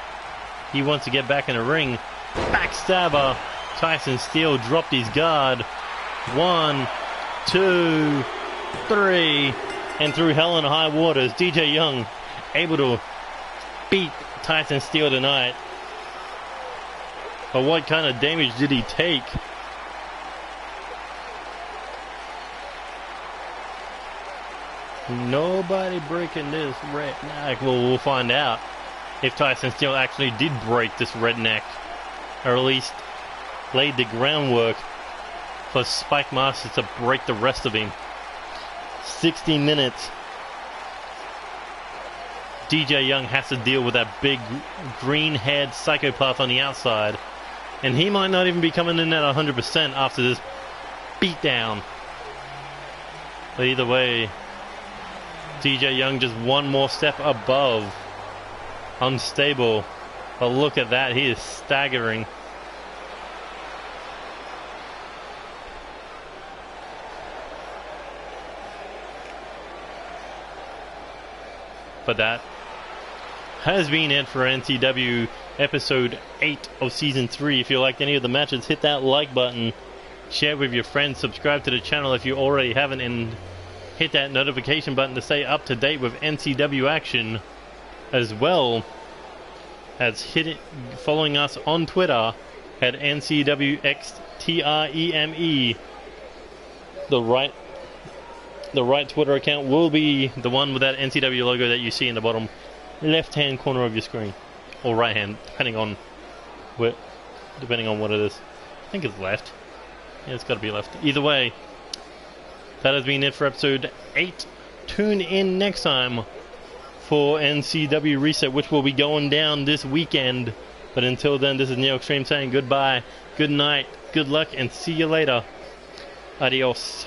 He wants to get back in the ring. Backstabber. Tyson Steele dropped his guard. 1, 2, 3. And through hell and high waters, DJ Young able to beat Tyson Steele tonight. But what kind of damage did he take? Nobody breaking this red neck. Well, we'll find out if Tyson Steele actually did break this redneck, or at least laid the groundwork for Spike Masters to break the rest of him. 60 minutes. DJ Young has to deal with that big green-haired psychopath on the outside, and he might not even be coming in at 100% after this beatdown. But either way, DJ Young just one more step above. Unstable. But look at that, he is staggering. But that has been it for NCW episode 8 of season 3. If you liked any of the matches, hit that like button, share with your friends, subscribe to the channel if you already haven't, and hit that notification button to stay up to date with NCW action, as well as following us on Twitter at NCW X3EME. The right Twitter account will be the one with that NCW logo that you see in the bottom left-hand corner of your screen, or right-hand, depending on what it is. I think it's left. Yeah, it's got to be left. Either way, that has been it for episode 8. Tune in next time for NCW Reset, which will be going down this weekend. But until then, this is Neo Extreme saying goodbye, good night, good luck, and see you later. Adios.